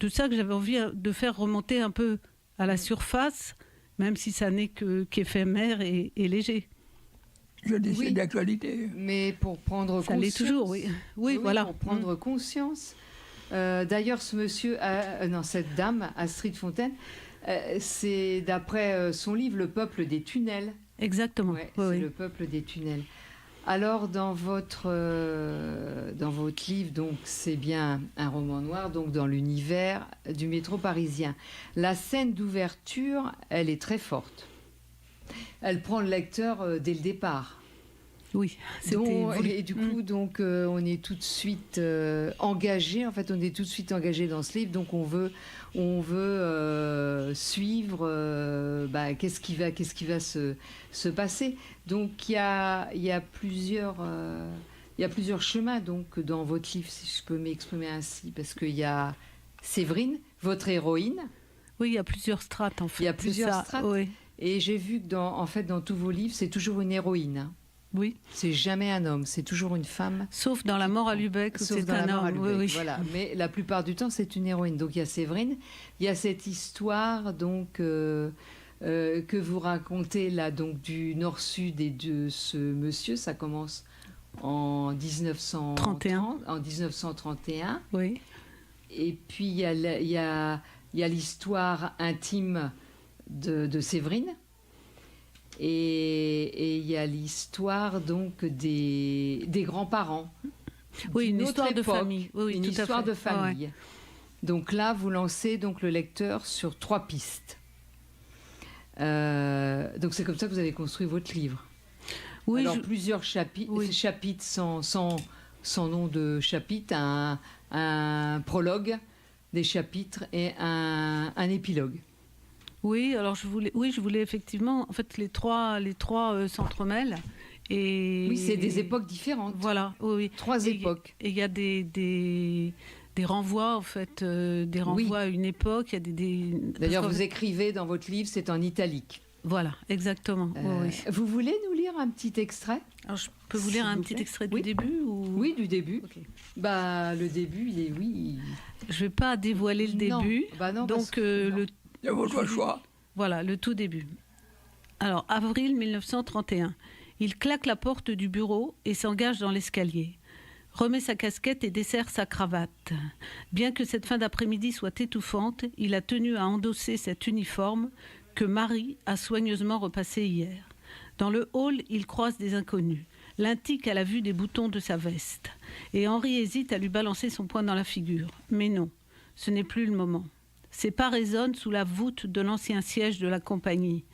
ça que j'avais envie de faire remonter un peu à la surface même si ça n'est qu'éphémère et léger. Je dis c'est d'actualité. Mais pour prendre Ça conscience... l'est toujours, oui. Oui, voilà. Pour prendre conscience. D'ailleurs, ce monsieur, cette dame, Astrid Fontaine, c'est d'après son livre « Le peuple des tunnels ». Exactement. Ouais, c'est le peuple des tunnels. Alors, dans votre livre, donc, c'est bien un roman noir, donc dans l'univers du métro parisien. La scène d'ouverture, elle est très forte. Elle prend le lecteur dès le départ. Oui, et du coup, donc, on est tout de suite engagé. En fait, on est tout de suite engagé dans ce livre. Donc, on veut suivre. Qu'est-ce qui va se passer. Donc, il y a plusieurs chemins. Donc, dans votre livre, si je peux m'exprimer ainsi, parce qu'il y a Séverine, votre héroïne. Oui, il y a plusieurs strates en fait. Il y a plusieurs strates. Oui. Et j'ai vu que dans tous vos livres, c'est toujours une héroïne. Hein. Oui. C'est jamais un homme, c'est toujours une femme. Sauf dans La mort à Lübeck, où c'est un homme. Oui. Voilà. Mais la plupart du temps, c'est une héroïne. Donc il y a Séverine, il y a cette histoire donc que vous racontez là, donc du Nord-Sud et de ce monsieur. Ça commence en 1931. Oui. Et puis il y a l'histoire intime de Séverine. Et il y a l'histoire donc des grands-parents. Oui, une histoire de famille. Oui, une histoire de famille. Ouais. Donc là, vous lancez donc le lecteur sur 3 pistes. Donc c'est comme ça que vous avez construit votre livre. Oui. Alors plusieurs chapitres, chapitres sans nom de chapitre, un prologue, des chapitres et un épilogue. Oui, alors je voulais effectivement, en fait, les trois s'entremêlent. Oui, c'est des époques différentes. Voilà, oui. 3 époques. Et il y a des renvois, en fait, des renvois à une époque. D'ailleurs, vous écrivez dans votre livre, c'est en italique. Voilà, exactement. Oui. Vous voulez nous lire un petit extrait ? Alors, je peux vous lire un petit extrait du début ou... Oui, du début. Okay. Le début, il est... Je ne vais pas dévoiler le début. Non, donc, il y a votre choix. Voilà, le tout début. Alors, avril 1931. Il claque la porte du bureau et s'engage dans l'escalier. Remet sa casquette et desserre sa cravate. Bien que cette fin d'après-midi soit étouffante, il a tenu à endosser cet uniforme que Marie a soigneusement repassé hier. Dans le hall, il croise des inconnus. L'un tique à la vue des boutons de sa veste. Et Henri hésite à lui balancer son poing dans la figure. Mais non, ce n'est plus le moment. Ses pas résonnent sous la voûte de l'ancien siège de la compagnie.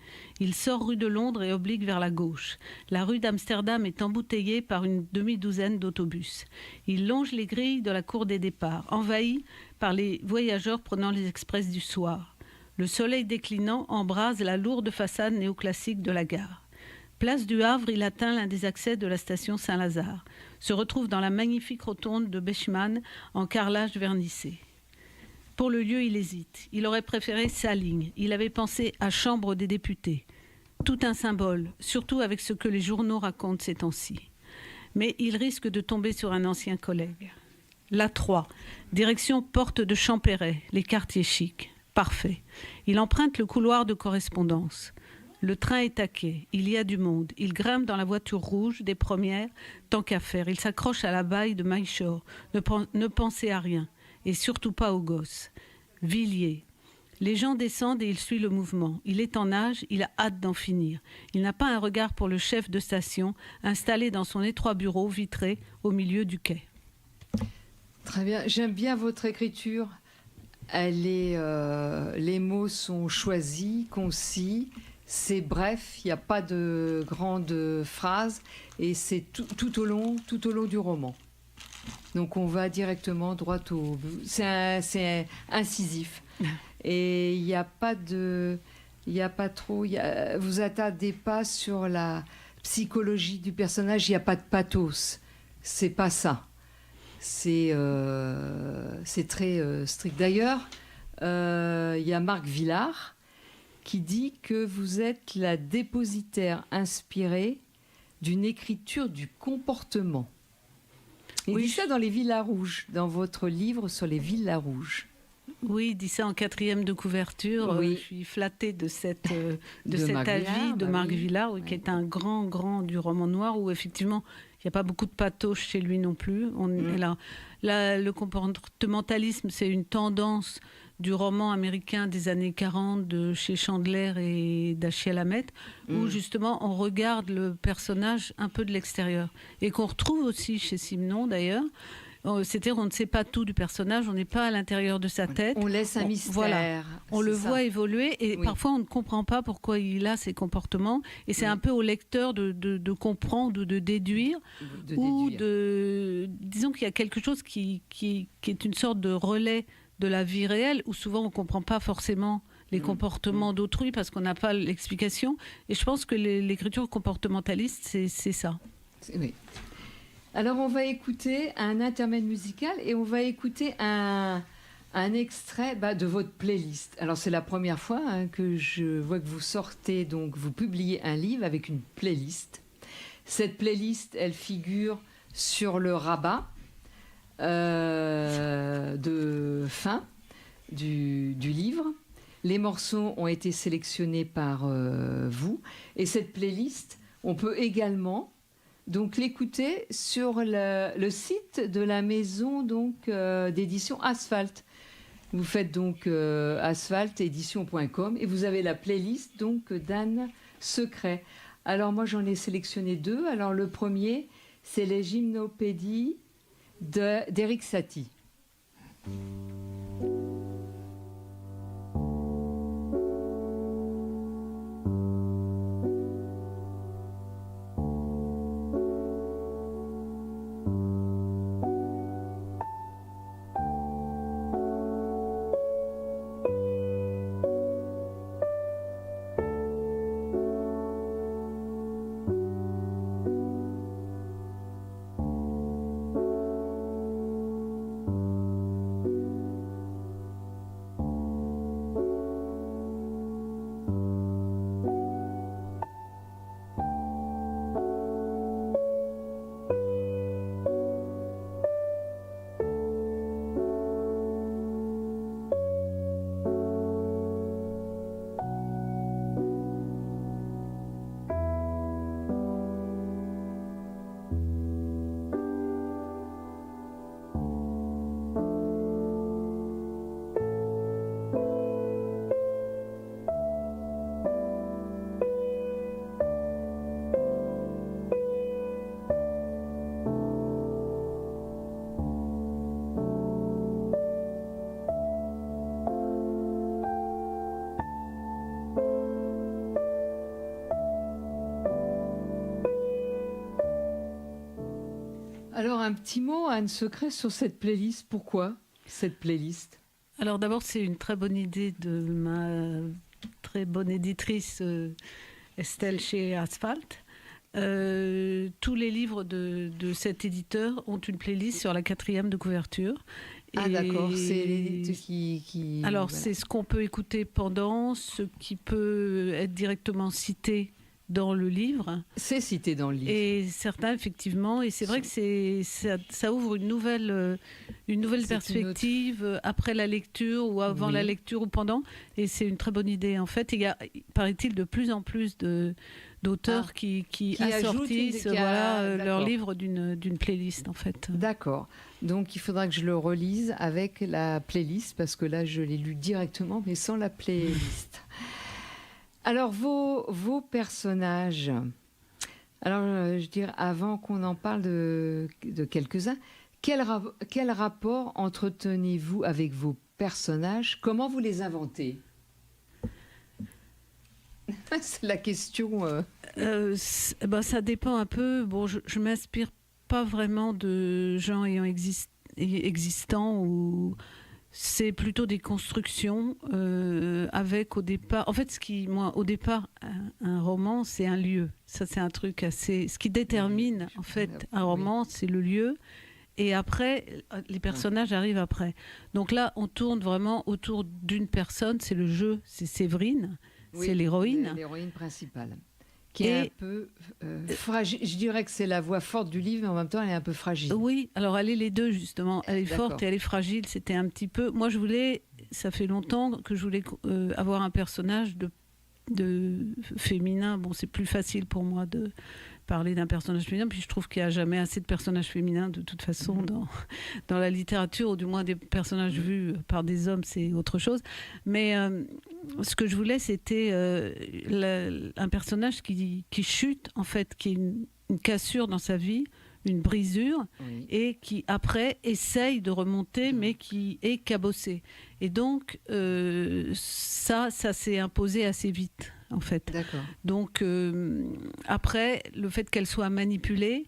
Il sort rue de Londres et oblique vers la gauche. La rue d'Amsterdam est embouteillée par une demi-douzaine d'autobus. Il longe les grilles de la cour des départs, envahi par les voyageurs prenant les express du soir. Le soleil déclinant embrase la lourde façade néoclassique de la gare. Place du Havre, il atteint l'un des accès de la station Saint-Lazare. Se retrouve dans la magnifique rotonde de Beichmann en carrelage vernissé. Pour le lieu, il hésite. Il aurait préféré sa ligne. Il avait pensé à Chambre des députés. Tout un symbole, surtout avec ce que les journaux racontent ces temps-ci. Mais il risque de tomber sur un ancien collègue. La 3, direction Porte de Champéret, les quartiers chics. Parfait. Il emprunte le couloir de correspondance. Le train est à quai. Il y a du monde. Il grimpe dans la voiture rouge des premières, tant qu'à faire. Il s'accroche à la baille de Myshore. Ne pensez à rien. Et surtout pas aux gosses. Villiers. Les gens descendent et il suit le mouvement. Il est en âge, il a hâte d'en finir. Il n'a pas un regard pour le chef de station, installé dans son étroit bureau vitré au milieu du quai. Très bien, j'aime bien votre écriture. Les mots sont choisis, concis, c'est bref, il n'y a pas de grandes phrases et c'est tout au long du roman. Donc on va directement droit au but. C'est incisif. Et il n'y a pas trop. Vous attardez pas sur la psychologie du personnage. Il n'y a pas de pathos. C'est pas ça. C'est très strict. D'ailleurs, il y a Marc Villard qui dit que vous êtes la dépositaire inspirée d'une écriture du comportement. Il dit ça dans les Villas Rouges, dans votre livre sur les Villas Rouges. Oui, il dit ça en 4e de couverture. Oui. Je suis flattée de cet Marc avis Villard, de bah Marc oui. Villard, qui est un grand du roman noir, où effectivement, il n'y a pas beaucoup de pathos chez lui non plus. Le comportementalisme, c'est une tendance du roman américain des années 40 de chez Chandler et Dashiell Hammett, où justement on regarde le personnage un peu de l'extérieur. Et qu'on retrouve aussi chez Simenon d'ailleurs. C'est-à-dire on ne sait pas tout du personnage, on n'est pas à l'intérieur de sa tête. On laisse un mystère. Voilà. On le C'est ça. voit évoluer et Oui. parfois on ne comprend pas pourquoi il a ces comportements. Et c'est un peu au lecteur de comprendre ou de déduire. Disons qu'il y a quelque chose qui est une sorte de relais de la vie réelle, où souvent on ne comprend pas forcément les comportements d'autrui parce qu'on n'a pas l'explication. Et je pense que l'écriture comportementaliste, c'est ça. Oui. Alors on va écouter un intermède musical et on va écouter un extrait de votre playlist. Alors c'est la première fois que je vois que vous sortez, donc vous publiez un livre avec une playlist. Cette playlist, elle figure sur le rabat de fin du livre. Les morceaux ont été sélectionnés par vous. Et cette playlist, on peut également donc l'écouter sur le site de la maison d'édition Asphalt. Vous faites donc asphaltédition.com et vous avez la playlist donc d'Anne Secret. Alors moi j'en ai sélectionné 2. Alors le premier, c'est les gymnopédies d'Éric Satie. Alors un petit mot, Anne Secret, sur cette playlist. Pourquoi cette playlist? Alors d'abord, c'est une très bonne idée de ma très bonne éditrice Estelle chez Asphalt. Tous les livres de cet éditeur ont une playlist sur la 4e de couverture. Ah d'accord, c'est l'éditeur qui... Alors voilà. c'est ce qu'on peut écouter pendant, ce qui peut être directement cité dans le livre. C'est cité dans le livre. Et certains, effectivement, et c'est vrai que ça ouvre une nouvelle perspective après la lecture ou avant la lecture ou pendant, et c'est une très bonne idée en fait. Il y a, paraît-il, de plus en plus d'auteurs qui assortissent leur livre d'une playlist en fait. D'accord. Donc il faudra que je le relise avec la playlist parce que là je l'ai lu directement mais sans la playlist. Alors vos personnages. Alors je dirais avant qu'on en parle de quelques-uns, quel rapport entretenez-vous avec vos personnages? Comment vous les inventez? C'est la question. Ça dépend un peu. Bon, je m'inspire pas vraiment de gens existants ou c'est plutôt des constructions avec au départ. En fait, au départ, un roman, c'est un lieu. Ça, c'est un truc assez. Ce qui détermine en fait un roman, c'est le lieu. Et après, les personnages arrivent après. Donc là, on tourne vraiment autour d'une personne. C'est le jeu. C'est Séverine. C'est l'héroïne. L'héroïne principale. Qui est un peu fragile. Je dirais que c'est la voix forte du livre, mais en même temps, elle est un peu fragile. Oui, alors elle est les deux, justement. Elle est forte et elle est fragile. C'était un petit peu... Moi, je voulais ça fait longtemps que je voulais avoir un personnage de féminin. Bon, c'est plus facile pour moi de parler d'un personnage féminin, puis je trouve qu'il n'y a jamais assez de personnages féminins de toute façon dans la littérature, ou du moins des personnages vus par des hommes, c'est autre chose. Mais ce que je voulais, c'était un personnage qui chute, en fait, qui est une cassure dans sa vie, une brisure, et qui après essaye de remonter, mais qui est cabossé. Et donc ça s'est imposé assez vite, en fait. D'accord. Donc après, le fait qu'elle soit manipulée,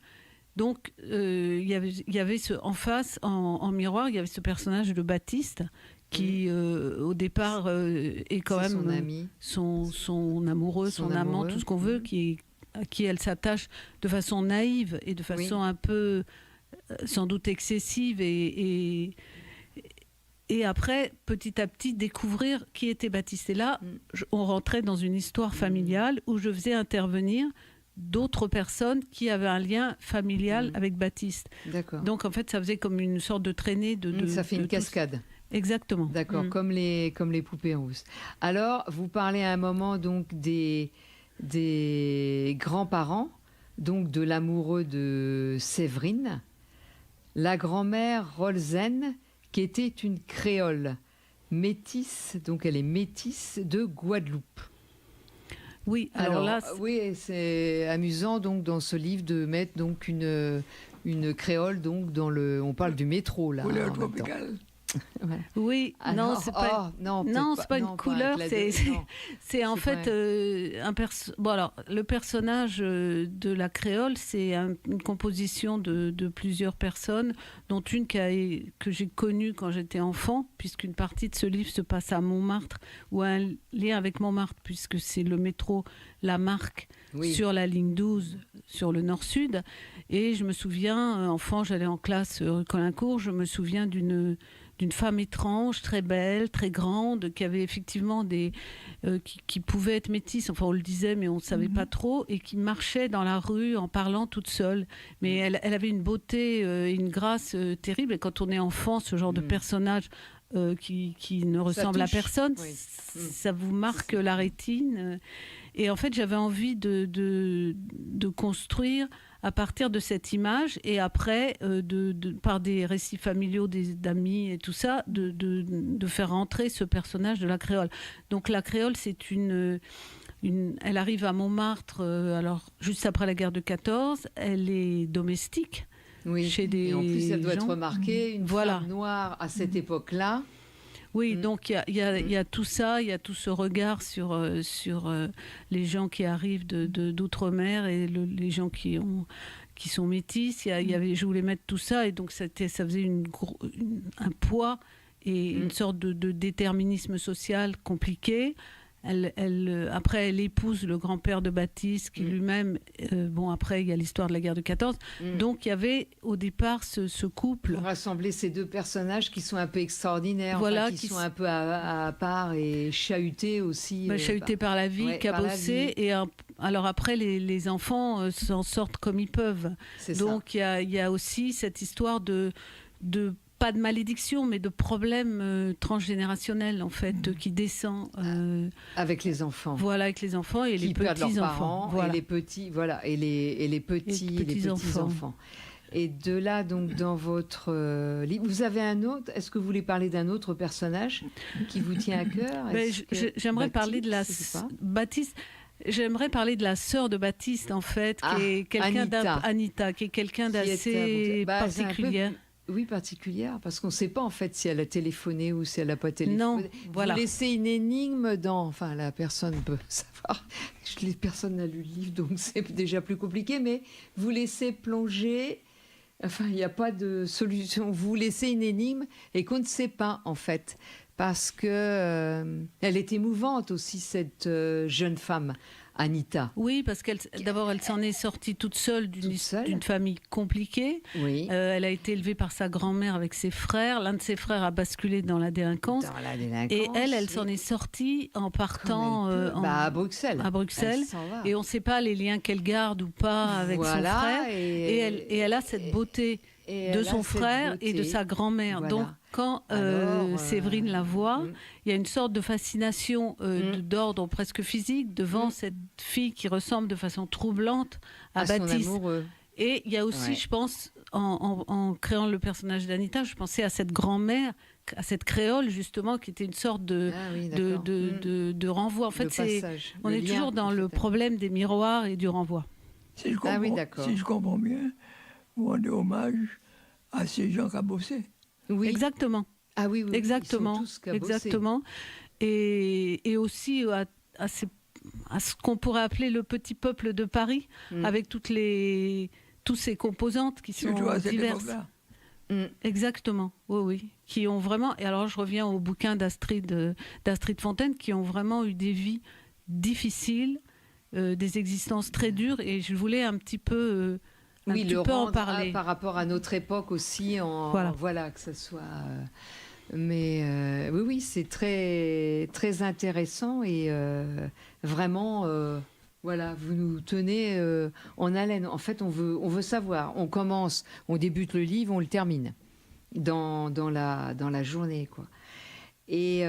donc il y avait en face, en miroir, il y avait ce personnage de Baptiste qui au départ est quand même son ami, son amoureux, son amant, tout ce qu'on veut, à qui elle s'attache de façon naïve et de façon un peu sans doute excessive, et après, petit à petit, découvrir qui était Baptiste. Et là, on rentrait dans une histoire familiale où je faisais intervenir d'autres personnes qui avaient un lien familial avec Baptiste. D'accord. Donc, en fait, ça faisait comme une sorte de traînée ça fait une cascade. Exactement. D'accord, comme les poupées rousses. Alors, vous parlez à un moment donc des grands-parents, donc de l'amoureux de Séverine, la grand-mère Rolzen, qui était une créole métisse, donc elle est métisse de Guadeloupe. Oui, alors là... Oui, c'est amusant donc dans ce livre de mettre donc une créole donc dans le... On parle du métro là. Couleur tropicale. Ouais. Oui, alors, non, c'est pas, c'est pas une couleur, c'est en fait bon, alors, le personnage de la créole, c'est une composition de plusieurs personnes, dont une que j'ai connue quand j'étais enfant, puisqu'une partie de ce livre se passe à Montmartre, ou a un lien avec Montmartre, puisque c'est le métro La Marque sur la ligne 12, sur le nord-sud. Et je me souviens, enfant, j'allais en classe rue Colincourt, je me souviens d'une femme étrange, très belle, très grande, qui avait effectivement qui pouvait être métisse, enfin on le disait, mais on ne savait pas trop, et qui marchait dans la rue en parlant toute seule. Mais elle avait une beauté et une grâce terrible, et quand on est enfant, ce genre de personnage qui ne ressemble à personne, ça vous marque la rétine. Et en fait, j'avais envie de construire à partir de cette image, et après, par des récits familiaux d'amis et tout ça, de faire rentrer ce personnage de la créole. Donc la créole, c'est elle arrive à Montmartre, alors juste après la guerre de 14, elle est domestique. Oui, chez des et en plus elle doit être gens. remarquée, une femme noire à cette époque-là. Oui, donc il y a tout ça, il y a tout ce regard sur les gens qui arrivent d'outre-mer et les gens qui sont métis. Je voulais mettre tout ça, et donc ça faisait un poids et une sorte de déterminisme social compliqué. Après, elle épouse le grand-père de Baptiste, qui lui-même... après, il y a l'histoire de la guerre de 14. Donc, il y avait, au départ, ce couple... Pour rassembler ces deux personnages qui sont un peu extraordinaires, voilà, qui sont un peu à part et chahutés aussi. Chahutés par la vie, cabossés. Et alors après, les enfants s'en sortent comme ils peuvent. Donc, il y a aussi cette histoire de pas de malédiction, mais de problème transgénérationnel, en fait, qui descend... avec les enfants. Voilà, avec les enfants et les petits-enfants. Voilà. Et les petits, voilà, et les petits-enfants. Et de là, donc, dans votre livre, vous avez un autre... Est-ce que vous voulez parler d'un autre personnage qui vous tient à cœur? J'aimerais parler de la... Baptiste... J'aimerais parler de la sœur de Baptiste, en fait, qui est quelqu'un Anita, qui est quelqu'un d'assez particulière. Oui, particulière, parce qu'on ne sait pas en fait si elle a téléphoné ou si elle n'a pas téléphoné. Non, voilà. Vous laissez une énigme enfin la personne peut savoir, personne n'a lu le livre, donc c'est déjà plus compliqué, mais vous laissez plonger, enfin il n'y a pas de solution, vous laissez une énigme et qu'on ne sait pas en fait, parce que elle est émouvante aussi, cette jeune femme, Anita. Oui, parce d'abord, elle s'en est sortie toute seule d'une famille compliquée. Oui. Elle a été élevée par sa grand-mère avec ses frères. L'un de ses frères a basculé dans la délinquance. Et elle s'en est sortie en partant à Bruxelles. Et on ne sait pas les liens qu'elle garde ou pas avec son frère. Et elle a cette beauté de son frère et de sa grand-mère. Voilà. Donc, quand Séverine la voit, il y a une sorte de fascination d'ordre presque physique devant cette fille qui ressemble de façon troublante à Baptiste. Son amoureux. Et il y a aussi, je pense, en créant le personnage d'Anita, je pensais à cette grand-mère, à cette créole justement, qui était une sorte de renvoi. En fait, on est toujours dans le problème des miroirs et du renvoi. Si je comprends bien, vous rendez hommage à ces gens qui ont bossé. Oui. Exactement. Ah oui, exactement. Ils sont tous exactement. Et aussi à ce qu'on pourrait appeler le petit peuple de Paris, avec toutes ces composantes qui sont diverses. Exactement, oui. Qui ont vraiment. Et alors, je reviens au bouquin d'Astrid Fontaine, qui ont vraiment eu des vies difficiles, des existences très dures. Et je voulais un petit peu. En parler. Par rapport à notre époque aussi, voilà que ça soit. Mais oui, c'est très très intéressant et vraiment, voilà, vous nous tenez en haleine. En fait, on veut savoir. On commence, on débute le livre, on le termine dans la journée, quoi. Et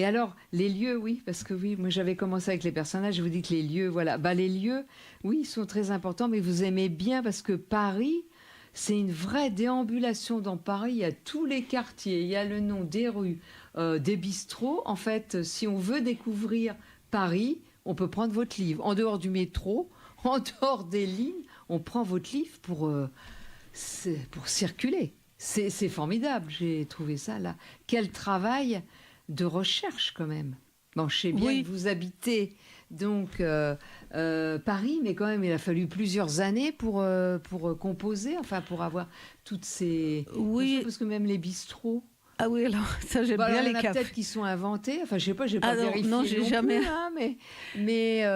alors, les lieux, oui, parce que oui, moi j'avais commencé avec les personnages, je vous dis que les lieux, voilà. Les lieux, oui, ils sont très importants, mais vous aimez bien parce que Paris, c'est une vraie déambulation dans Paris. Il y a tous les quartiers, il y a le nom des rues, des bistrots. En fait, si on veut découvrir Paris, on peut prendre votre livre. En dehors du métro, en dehors des lignes, on prend votre livre pour circuler. C'est formidable, j'ai trouvé ça là. Quel travail de recherche quand même. Bon, je sais bien que vous habitez donc Paris, mais quand même il a fallu plusieurs années pour composer, enfin pour avoir toutes ces... Oui. Parce que même les bistrots... Ah oui, alors ça j'aime bien les cafés. Il y en a peut-être qui sont inventés, enfin je sais pas, j'ai pas vérifié non, j'ai jamais... plus, hein, mais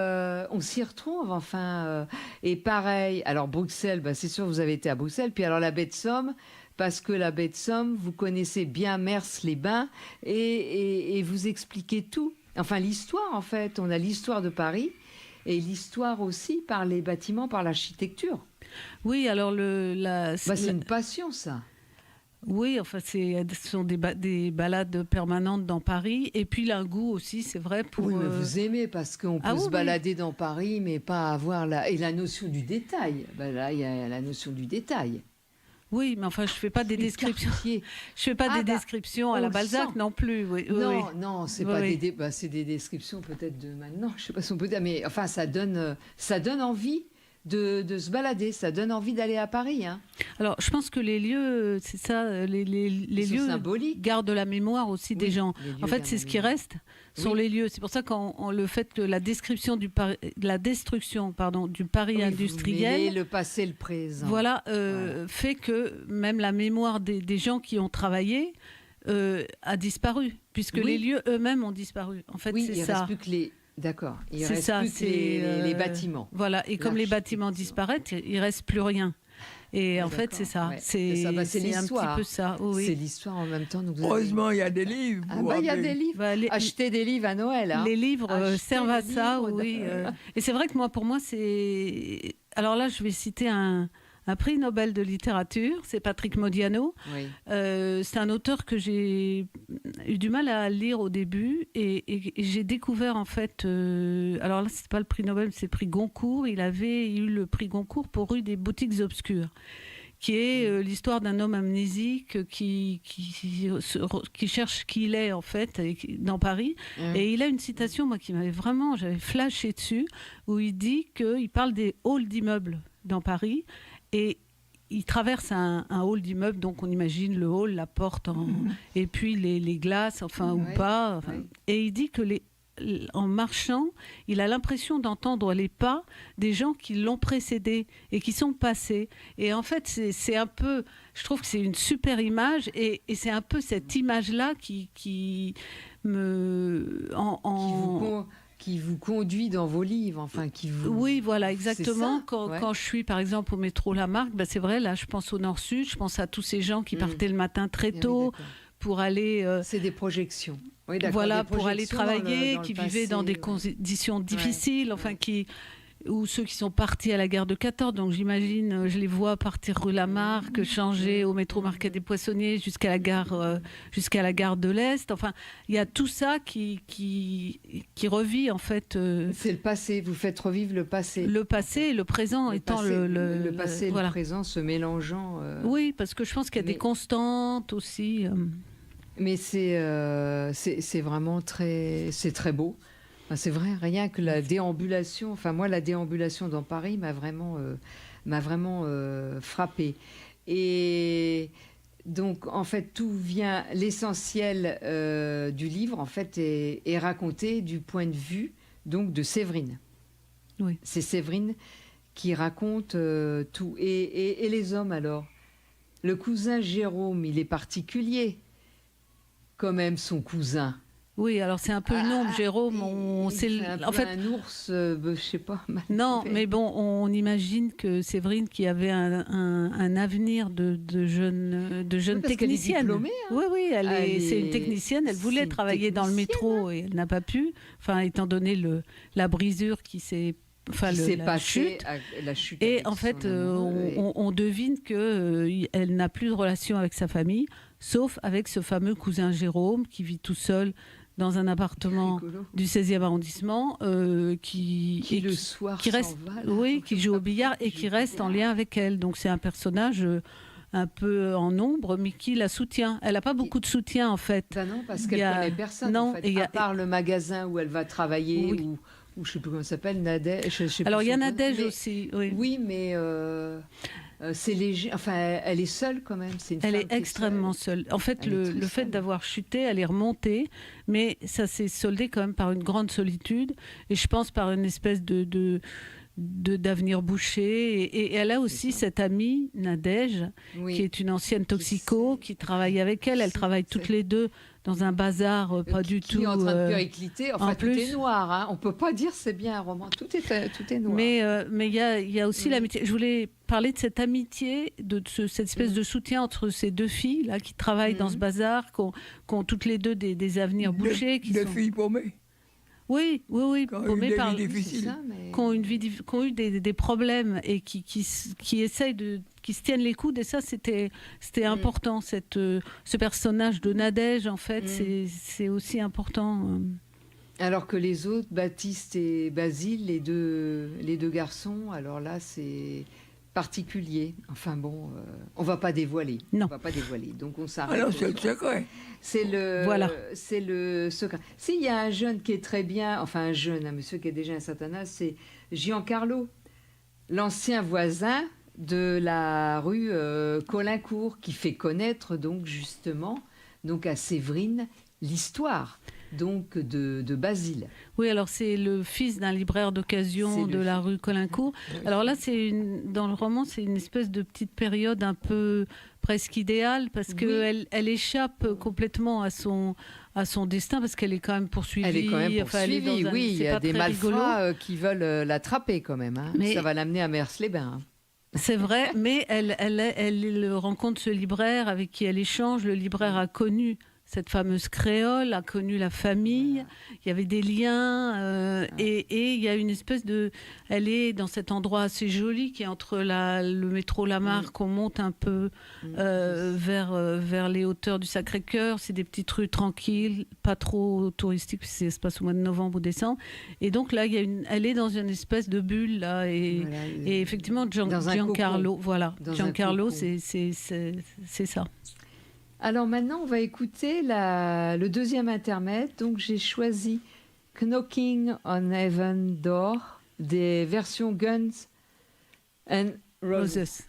on s'y retrouve, enfin. Et pareil, alors Bruxelles, c'est sûr vous avez été à Bruxelles, puis alors la baie de Somme... Parce que la baie de Somme, vous connaissez bien Mers-les-Bains et vous expliquez tout. Enfin, l'histoire, en fait. On a l'histoire de Paris et l'histoire aussi par les bâtiments, par l'architecture. Oui, alors c'est une passion, ça. Oui, enfin, ce sont des balades permanentes dans Paris. Et puis, il a un goût aussi, c'est vrai, pour... Oui, mais vous aimez, parce qu'on peut se balader dans Paris, mais pas avoir Et la notion du détail. Là, il y a la notion du détail. Oui, mais enfin, je fais pas des descriptions. Je fais pas des descriptions à la Balzac non plus. Oui, non, c'est pas c'est des descriptions peut-être de maintenant. Je sais pas si on peut dire, mais enfin, ça donne envie de se balader. Ça donne envie d'aller à Paris. Hein. Alors, je pense que les lieux, c'est ça, les lieux symboliques gardent la mémoire aussi des gens. En fait, c'est ce qui reste sont les lieux. C'est pour ça le fait que la destruction du Paris industriel, le passé, le présent, voilà, fait que même la mémoire des gens qui ont travaillé a disparu, puisque les lieux eux-mêmes ont disparu. En fait, c'est ça. Reste plus que les... D'accord. Il reste plus que les bâtiments. Voilà. Et comme les bâtiments disparaissent, il reste plus rien. Et en fait, c'est ça. C'est un petit peu ça. Oui. C'est l'histoire en même temps. Heureusement, il y a des livres. Il y a des livres. Achetez des livres à Noël. Hein. Les livres servent à ça, oui. Et c'est vrai que pour moi, c'est... Alors là, je vais citer un prix Nobel de littérature, c'est Patrick Modiano. Oui. C'est un auteur que j'ai eu du mal à lire au début et j'ai découvert en fait... alors là, c'est pas le prix Nobel, c'est le prix Goncourt. Il avait eu le prix Goncourt pour Rue des boutiques obscures, qui est l'histoire d'un homme amnésique qui cherche qui il est en fait dans Paris. Et il a une citation, moi, qui m'avait vraiment... J'avais flashé dessus, où il dit qu'il parle des halls d'immeubles dans Paris. Et il traverse un hall d'immeuble, donc on imagine le hall, la porte, et puis les glaces, ou pas. Et il dit que en marchant, il a l'impression d'entendre les pas des gens qui l'ont précédé et qui sont passés. Et en fait, c'est un peu... Je trouve que c'est une super image, et c'est un peu cette image-là qui me... qui vous conduit dans vos livres, enfin qui vous... Oui, voilà, exactement. C'est ça, ouais. Quand je suis, par exemple, au métro Lamarck, c'est vrai, là, je pense au Nord-Sud, je pense à tous ces gens qui partaient le matin très tôt pour aller... C'est des projections. Oui, voilà, des pour aller projections travailler, dans le qui passé, vivaient dans des ouais. conditions difficiles, ou ceux qui sont partis à la gare de 14. Donc j'imagine, je les vois partir rue Lamarck, changer au métro Marquet des Poissonniers jusqu'à la gare de l'Est. Enfin, il y a tout ça qui revit en fait. C'est le passé. Vous faites revivre le passé. Le passé et le présent étant le passé et voilà. le présent se mélangeant. Oui, parce que je pense qu'il y a des constantes aussi. Mais c'est vraiment c'est très beau. Enfin, c'est vrai, rien que la déambulation. Enfin, moi, la déambulation dans Paris m'a vraiment frappée. Et donc, en fait, tout vient. L'essentiel du livre, en fait, est raconté du point de vue donc de Séverine. Oui. C'est Séverine qui raconte tout. Et les hommes alors. Le cousin Jérôme, il est particulier. Quand même, son cousin. Oui, alors c'est un peu une ombre, Jérôme. En fait, un ours, je sais pas. Non, mais bon, on imagine que Séverine, qui avait un avenir de jeune technicienne. Elle est diplômée, hein. Oui, c'est une technicienne. Elle voulait travailler dans le métro et elle n'a pas pu. Enfin, étant donné la brisure qui s'est la chute. Et en fait, on devine qu'elle n'a plus de relation avec sa famille, sauf avec ce fameux cousin Jérôme qui vit tout seul dans un appartement du 16e arrondissement, qui le soir qui reste, qui joue au billard et qui reste en lien avec elle. Donc c'est un personnage un peu en ombre, mais qui la soutient. Elle n'a pas beaucoup de soutien en fait. Non, parce qu'elle ne connaît personne. Non, en fait, à part le magasin où elle va travailler ou je ne sais plus comment ça s'appelle, Nadège. Alors il y a Nadège aussi. Oui, mais c'est léger. Enfin, elle est seule quand même. Elle est extrêmement seule. En fait, le fait d'avoir chuté, elle est remontée, mais ça s'est soldé quand même par une grande solitude et je pense par une espèce d'avenir bouché. Et elle a aussi cette amie, Nadège, qui est une ancienne toxico, qui travaille avec elle. Elles travaillent toutes les deux dans un bazar pas du tout... Qui est en train de péricliter. Enfin, tout plus, est noir. Hein. On ne peut pas dire c'est bien un roman. Tout est noir. Mais il y a aussi l'amitié. Je voulais parler de cette amitié, cette espèce de soutien entre ces deux filles là, qui travaillent dans ce bazar, qui ont toutes les deux des avenirs bouchés. Des filles paumées. Oui, paumées par difficiles, qui ont eu des problèmes et qui essayent qui se tiennent les coudes. Et ça, c'était important. Ce personnage de Nadège, en fait, c'est aussi important. Alors que les autres, Baptiste et Basile, les deux garçons, alors là, c'est particulier. Enfin bon, on va pas dévoiler. Non. On va pas dévoiler. Donc on s'arrête. Alors c'est le secret. C'est le secret. S'il y a un jeune qui est très bien, enfin un monsieur qui est déjà un certain âge, c'est Giancarlo, l'ancien voisin de la rue Colincourt, qui fait connaître donc justement à Séverine l'histoire donc de Basile. Oui, alors c'est le fils d'un libraire d'occasion de la rue Colincourt. Alors là, dans le roman, c'est une espèce de petite période un peu presque idéale parce qu'elle échappe complètement à son destin parce qu'elle est quand même poursuivie. Elle est quand même poursuivie, oui. Il y a des malfrats qui veulent l'attraper quand même. Hein. Ça va l'amener à Mers-les-Bains. Hein. C'est vrai, mais elle rencontre ce libraire avec qui elle échange. Le libraire a connu cette fameuse créole, a connu la famille, il y avait des liens, et il y a une espèce de... Elle est dans cet endroit assez joli qui est entre le métro Lamarck, on monte un peu vers les hauteurs du Sacré-Cœur, c'est des petites rues tranquilles, pas trop touristiques, parce que ça se passe au mois de novembre ou décembre, et donc là, elle est dans une espèce de bulle, là, et effectivement, Giancarlo, Giancarlo, c'est ça. Alors maintenant, on va écouter le deuxième intermède. Donc j'ai choisi Knocking on Heaven Door des versions Guns and Roses.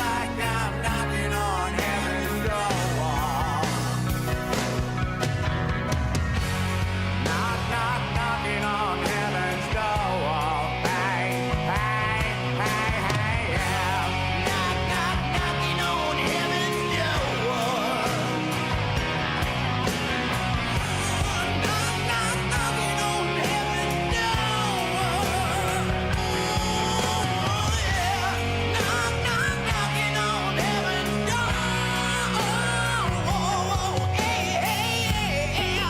like I'm knocking on heaven's door. Knock, knock, knocking on heaven's door. Bang, bang, bang, bang, yeah. Knock, knock, knocking on heaven's door. Knock, knock, knocking on heaven's door. Oh, yeah. Knock, knock, knocking on heaven's door. Oh, hey, hey,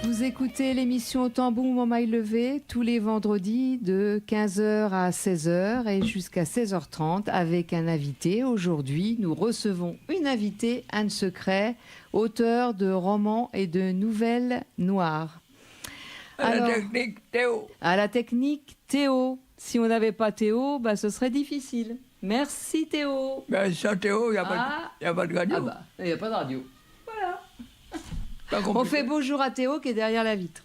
Vous écoutez l'émission Au tambour, au maille levé tous les vendredis de 15h à 16h et jusqu'à 16h30 avec un invité. Aujourd'hui, nous recevons une invitée, Anne Secret, auteure de romans et de nouvelles noires. À la Alors, technique, Théo. à la technique, Théo. Si on n'avait pas Théo, bah, ce serait difficile. Merci Théo. Ben, sans Théo, il n'y a, Ah. a pas de radio. Ah bah, il n'y a pas de radio. Voilà. Pas On compliqué. fait bonjour à Théo qui est derrière la vitre.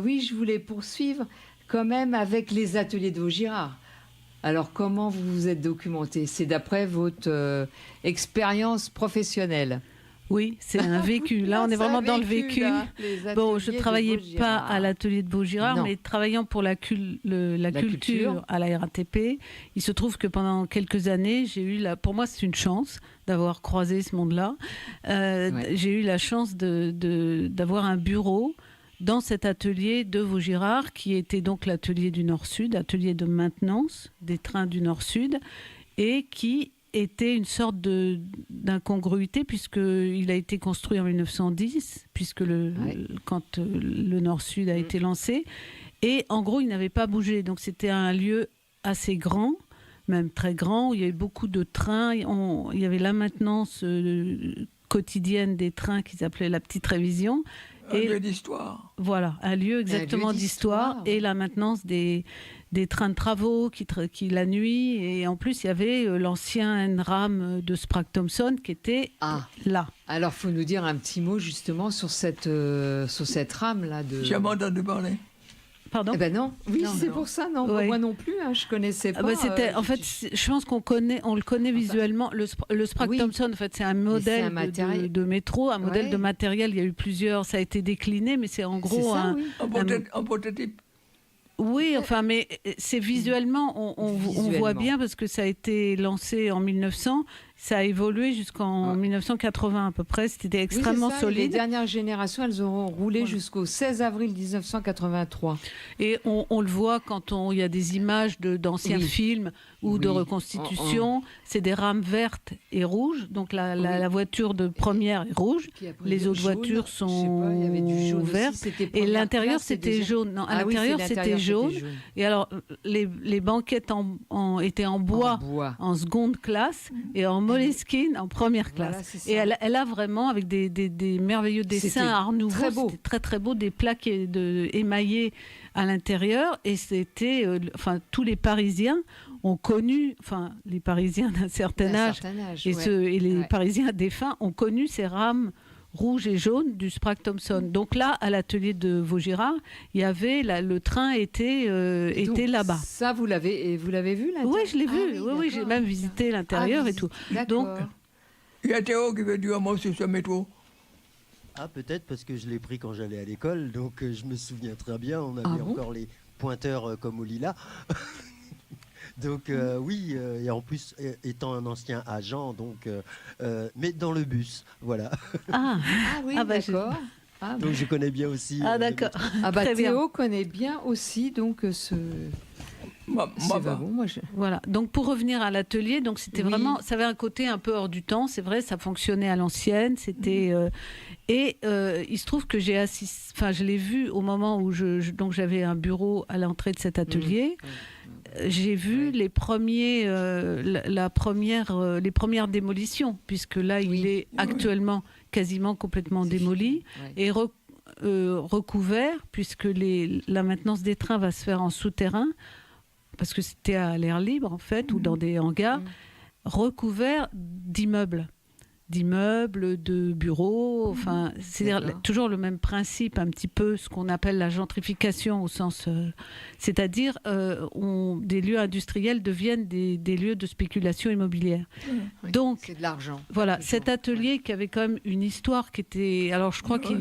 Oui, je voulais poursuivre quand même avec les ateliers de Vaugirard. Alors, comment vous vous êtes documenté? C'est d'après votre expérience professionnelle. Oui, c'est un vécu. Là, on est C'est un vraiment dans le vécu. là, les Bon, ateliers je de travaillais pas Vaugirard. à l'atelier de Vaugirard, Non. mais travaillant pour la culture culture. à la RATP. Il se trouve que pendant quelques années, j'ai eu pour moi, c'est une chance d'avoir croisé ce monde-là. Ouais. J'ai eu la chance d'avoir un bureau dans cet atelier de Vaugirard, qui était donc l'atelier du Nord-Sud, atelier de maintenance des trains du Nord-Sud, et qui était une sorte d'incongruité puisqu'il a été construit en 1910, puisque quand le Nord-Sud a été lancé. Et en gros, il n'avait pas bougé. Donc c'était un lieu assez grand, même très grand, où il y avait beaucoup de trains. Il y avait la maintenance quotidienne des trains qu'ils appelaient la petite révision. Un lieu d'histoire. Voilà, un lieu exactement d'histoire d'histoire. et la maintenance des trains de travaux qui la nuit. Et en plus, il y avait l'ancien RAM de Sprague Thompson qui était là. Alors, faut nous dire un petit mot justement sur cette rame-là. J'ai jamais entendu parler. Pardon ? Eh ben non, oui, Non, c'est non. pour ça, non. Ouais. Moi non plus, hein, je connaissais pas. En fait, je pense qu'on le connaît visuellement. Le Sprague Thompson, en fait, c'est un modèle un matériel. de métro, un modèle Ouais. de matériel. Il y a eu plusieurs, ça a été décliné, mais c'est en gros ça, un, oui. Un prototype. Oui, enfin, mais c'est visuellement, on voit bien parce que ça a été lancé en 1900, ça a évolué jusqu'en 1980 à peu près, c'était extrêmement oui, c'est ça, solide. Les dernières générations, elles auront roulé jusqu'au 16 avril 1983. Et on le voit quand il y a des images d'anciens films ou de reconstitution, c'est des rames vertes et rouges, donc la voiture de première est rouge, les autres jaune, voitures je sais pas, sont il y avait du jaune aussi, vertes, c'était et première l'intérieur classe, c'était déjà- jaune. Non, à Ah oui, l'intérieur c'est c'était l'intérieur, jaune. c'était jaune. Et alors les banquettes étaient en bois, en seconde classe et en moleskine en première classe. Voilà, c'est ça. Et elle a vraiment avec des merveilleux dessins C'était Art Nouveau, très beau. c'était très très beau, des plaques émaillées à l'intérieur, et c'était tous les Parisiens ont connu, les Parisiens d'un certain âge, et les Parisiens défunts ont connu ces rames rouges et jaunes du Sprague Thompson. Donc là, à l'atelier de Vaugirard, il y avait le train était là-bas. Ça, vous l'avez vu là? Oui, je l'ai vu. Oui, j'ai même visité l'intérieur et tout. Donc, il y a Théo qui veut dire un mot sur ce métro. Ah, peut-être parce que je l'ai pris quand j'allais à l'école, donc je me souviens très bien. On avait encore les pointeurs comme au Lila. Donc oui, et en plus étant un ancien agent, donc mais dans le bus, voilà. Ah oui, d'accord. Donc je connais bien aussi. D'accord. Très Théo connaît bien aussi donc ce. Voilà. Donc pour revenir à l'atelier, donc c'était vraiment, ça avait un côté un peu hors du temps. C'est vrai, ça fonctionnait à l'ancienne. C'était et il se trouve que je l'ai vu au moment où donc j'avais un bureau à l'entrée de cet atelier. j'ai vu les premières démolitions, puisque là, il est actuellement quasiment complètement démoli et recouvert, puisque la maintenance des trains va se faire en souterrain, parce que c'était à l'air libre, en fait, ou dans des hangars, recouvert d'immeubles, de bureaux, enfin, c'est-à-dire toujours le même principe, un petit peu ce qu'on appelle la gentrification au sens, c'est-à-dire des lieux industriels deviennent des lieux de spéculation immobilière. Donc, c'est de l'argent. Voilà, cet atelier qui avait quand même une histoire qui était, alors je crois qu'à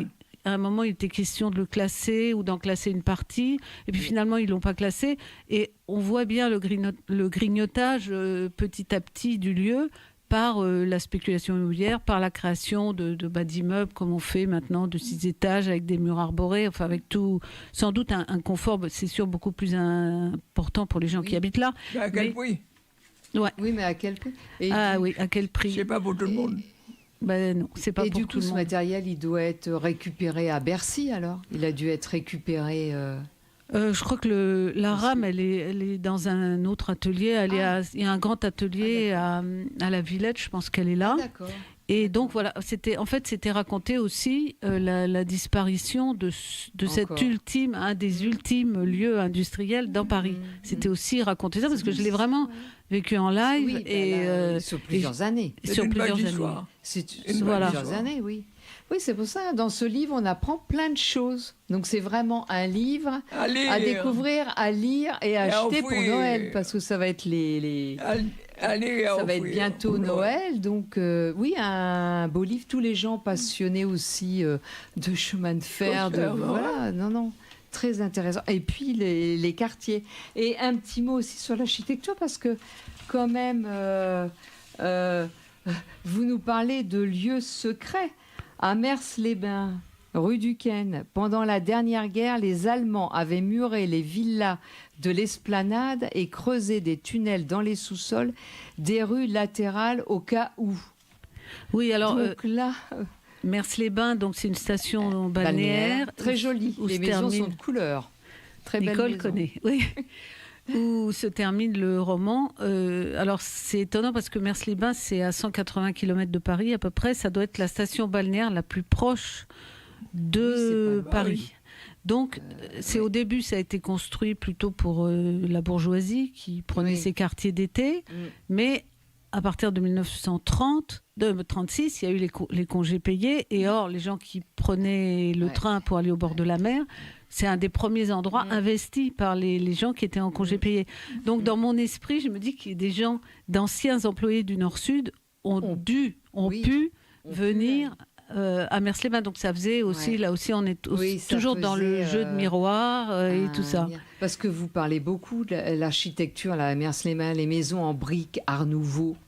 un moment il était question de le classer ou d'en classer une partie, et puis finalement ils l'ont pas classé, et on voit bien le grignotage petit à petit du lieu, par la spéculation immobilière, par la création d'immeubles comme on fait maintenant, de 6 étages avec des murs arborés, enfin avec tout, sans doute un confort, c'est sûr, beaucoup plus important pour les gens qui habitent là. Mais à quel prix? Oui, mais à quel prix? Oui, à quel prix? C'est pas pour tout le monde. Ben non, c'est pas pour tout le monde. Et du coup, ce matériel, il doit être récupéré à Bercy, alors? Il a dû être récupéré... je crois que la rame, elle est dans un autre atelier. Il y a un grand atelier à la Villette, je pense qu'elle est là. D'accord. Et donc voilà, c'était raconté aussi la disparition de cet ultime, un des ultimes lieux industriels dans Paris. C'était aussi raconté ça, parce que je l'ai vraiment vécu en live. Sur plusieurs années. Sur plusieurs années. Sur plusieurs années, oui. Oui, c'est pour ça, dans ce livre, on apprend plein de choses. Donc, c'est vraiment un livre à découvrir, à lire et à acheter pour Noël, parce que ça va être ça va être bientôt Noël. Donc, oui, un beau livre. Tous les gens passionnés aussi de chemin de fer. Voilà, non. Très intéressant. Et puis, les quartiers. Et un petit mot aussi sur l'architecture, parce que, quand même, vous nous parlez de lieux secrets. À Mers-les-Bains, rue Duquesne, pendant la dernière guerre, les Allemands avaient muré les villas de l'esplanade et creusé des tunnels dans les sous-sols, des rues latérales au cas où. Oui, alors donc là, Mers-les-Bains, donc c'est une station balnéaire très jolie. Les maisons sont de couleur. Très belle Nicole maison. connaît. Oui. Où se termine le roman. Alors, c'est étonnant parce que Mers-les-Bains, c'est à 180 km de Paris à peu près. Ça doit être la station balnéaire la plus proche de Paris. Donc, au début, ça a été construit plutôt pour la bourgeoisie qui prenait ses quartiers d'été. Mais à partir de 1936, il y a eu les congés payés. Et or, les gens qui prenaient le train pour aller au bord de la mer, c'est un des premiers endroits investis par les gens qui étaient en congé payé. Donc, dans mon esprit, je me dis que des gens, d'anciens employés du Nord-Sud, ont pu venir à Mers-les-Bains. Donc, ça faisait aussi, là aussi, on est toujours dans le jeu de miroir et tout ça. Parce que vous parlez beaucoup de l'architecture, là, à Mers-les-Bains, les maisons en briques, Art Nouveau.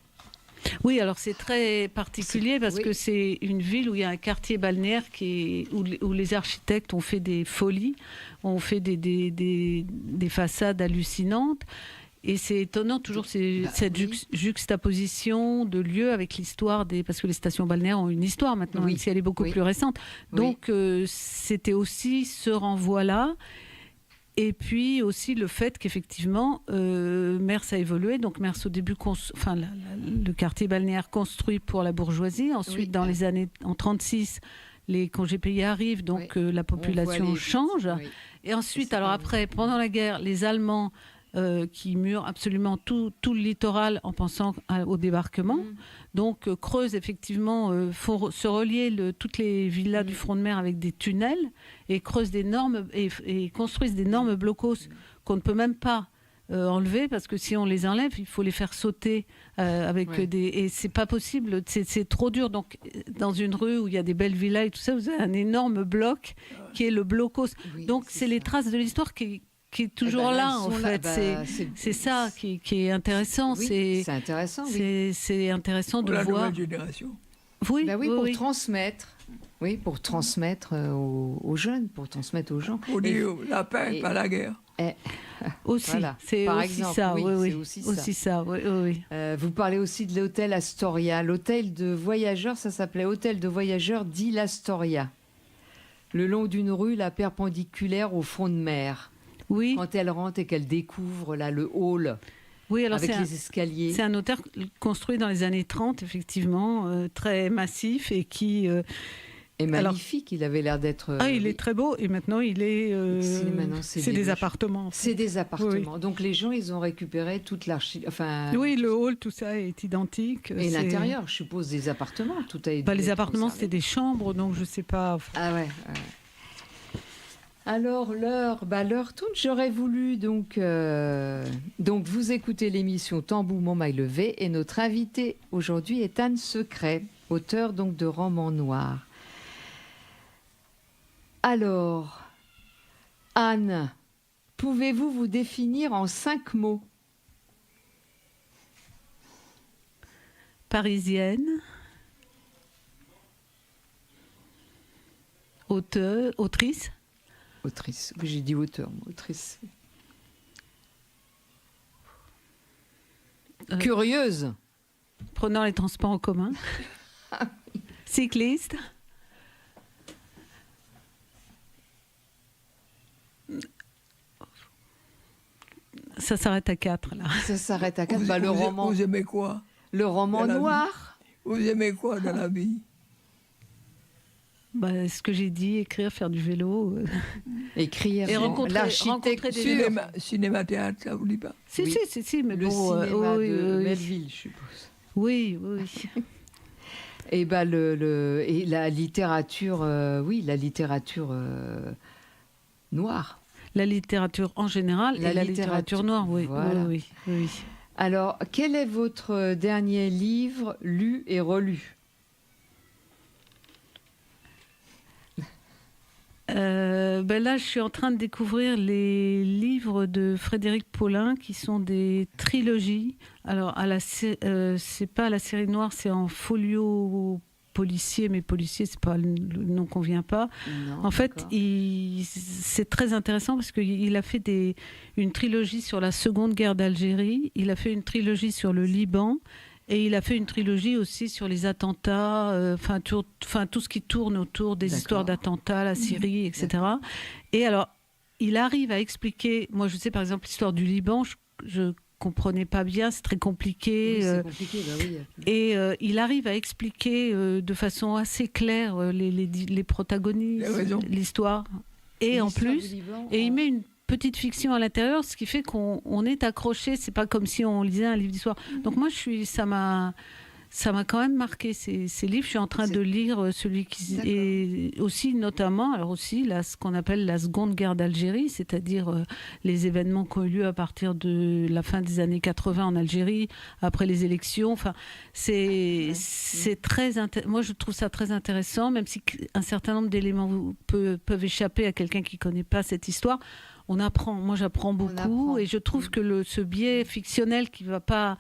Oui, alors c'est très particulier parce que c'est une ville où il y a un quartier balnéaire où les architectes ont fait des folies, ont fait des façades hallucinantes. Et c'est étonnant toujours cette juxtaposition de lieux avec l'histoire parce que les stations balnéaires ont une histoire maintenant, même si elle est beaucoup plus récente. Donc c'était aussi ce renvoi-là. Et puis aussi le fait qu'effectivement, Mers a évolué. Donc Mers, au début, le quartier balnéaire construit pour la bourgeoisie. Ensuite, dans les années en 1936, les congés payés arrivent, donc la population change. Et ensuite, alors après, pendant la guerre, les Allemands qui murent absolument tout le littoral en pensant au débarquement. Donc creusent effectivement, font se relier toutes les villas du front de mer avec des tunnels et creusent et construisent d'énormes blocos qu'on ne peut même pas enlever parce que si on les enlève, il faut les faire sauter et c'est pas possible, c'est trop dur. Donc dans une rue où il y a des belles villas et tout ça, vous avez un énorme bloc qui est le blocos. Donc c'est les traces de l'histoire qui est toujours là, en fait. C'est ça qui est intéressant. Oui, c'est intéressant. C'est intéressant de la voir. Nouvelle génération. Pour transmettre. Oui, pour transmettre aux jeunes, pour transmettre aux gens. Pour dire la paix, pas la guerre. Aussi, voilà. C'est Par aussi exemple, ça. c'est aussi ça. Oui. Vous parlez aussi de l'hôtel Astoria. L'hôtel de voyageurs, ça s'appelait Hôtel de voyageurs d'Île Astoria. Le long d'une rue, la perpendiculaire au front de mer. Oui. Quand elle rentre et qu'elle découvre là le hall. Oui, alors avec les escaliers. C'est un hôtel construit dans les années 30, effectivement, très massif et qui... Et magnifique, il avait l'air d'être... il est très beau et maintenant il est... c'est des appartements. En fait. C'est des appartements. Oui. Donc les gens, ils ont récupéré toute l'architecture... Oui, le hall, tout ça est identique. Et l'intérieur, je suppose, des appartements. Tout a été les appartements, c'était des chambres, donc je ne sais pas... Ah ouais. Alors l'heure tourne. J'aurais voulu donc vous écoutez l'émission Tambour mon maille levé et notre invitée aujourd'hui est Anne Secret, auteure donc de romans noirs. Alors Anne, pouvez-vous vous définir en 5 mots? Parisienne, autrice. Autrice, oui, j'ai dit auteur, autrice. Curieuse. Prenant les transports en commun. Cycliste. Ça s'arrête à 4, là. Ça s'arrête à 4. Le roman. Vous aimez quoi? Le roman noir. Vous aimez quoi dans la vie? Ce que j'ai dit, écrire, faire du vélo. Écrire, et rencontrer des cinéma, théâtre, ça vous dit pas? Si, mais le cinéma de Melville, je suppose. Oui. Et et la littérature, la littérature noire. La littérature en général et la littérature noire, oui. Voilà. Oui. Alors, quel est votre dernier livre lu et relu? Là, je suis en train de découvrir les livres de Frédéric Paulin qui sont des trilogies. Alors, c'est pas à la série noire, c'est en folio policier, mais policier, c'est pas le nom qu'on vient pas. Non, en fait, c'est très intéressant parce qu'il a fait une trilogie sur la Seconde Guerre d'Algérie, il a fait une trilogie sur le Liban. Et il a fait une trilogie aussi sur les attentats, tout ce qui tourne autour des histoires d'attentats, la Syrie, etc. Et alors, il arrive à expliquer... Moi, je sais, par exemple, l'histoire du Liban, je comprenais pas bien, c'est très compliqué. Oui, c'est compliqué, oui. Et il arrive à expliquer de façon assez claire les protagonistes, l'histoire. Et en plus, il met une petite fiction à l'intérieur, ce qui fait qu'on est accroché. C'est pas comme si on lisait un livre d'histoire. Donc moi, ça m'a quand même marqué ces livres. Je suis en train de lire celui qui est aussi notamment, ce qu'on appelle la Seconde Guerre d'Algérie, c'est-à-dire les événements qui ont eu lieu à partir de la fin des années 80 en Algérie, après les élections. Enfin, c'est très moi je trouve ça très intéressant, même si un certain nombre d'éléments peuvent échapper à quelqu'un qui connaît pas cette histoire. On apprend. Moi, j'apprends beaucoup, et je trouve que ce biais fictionnel qui va pas,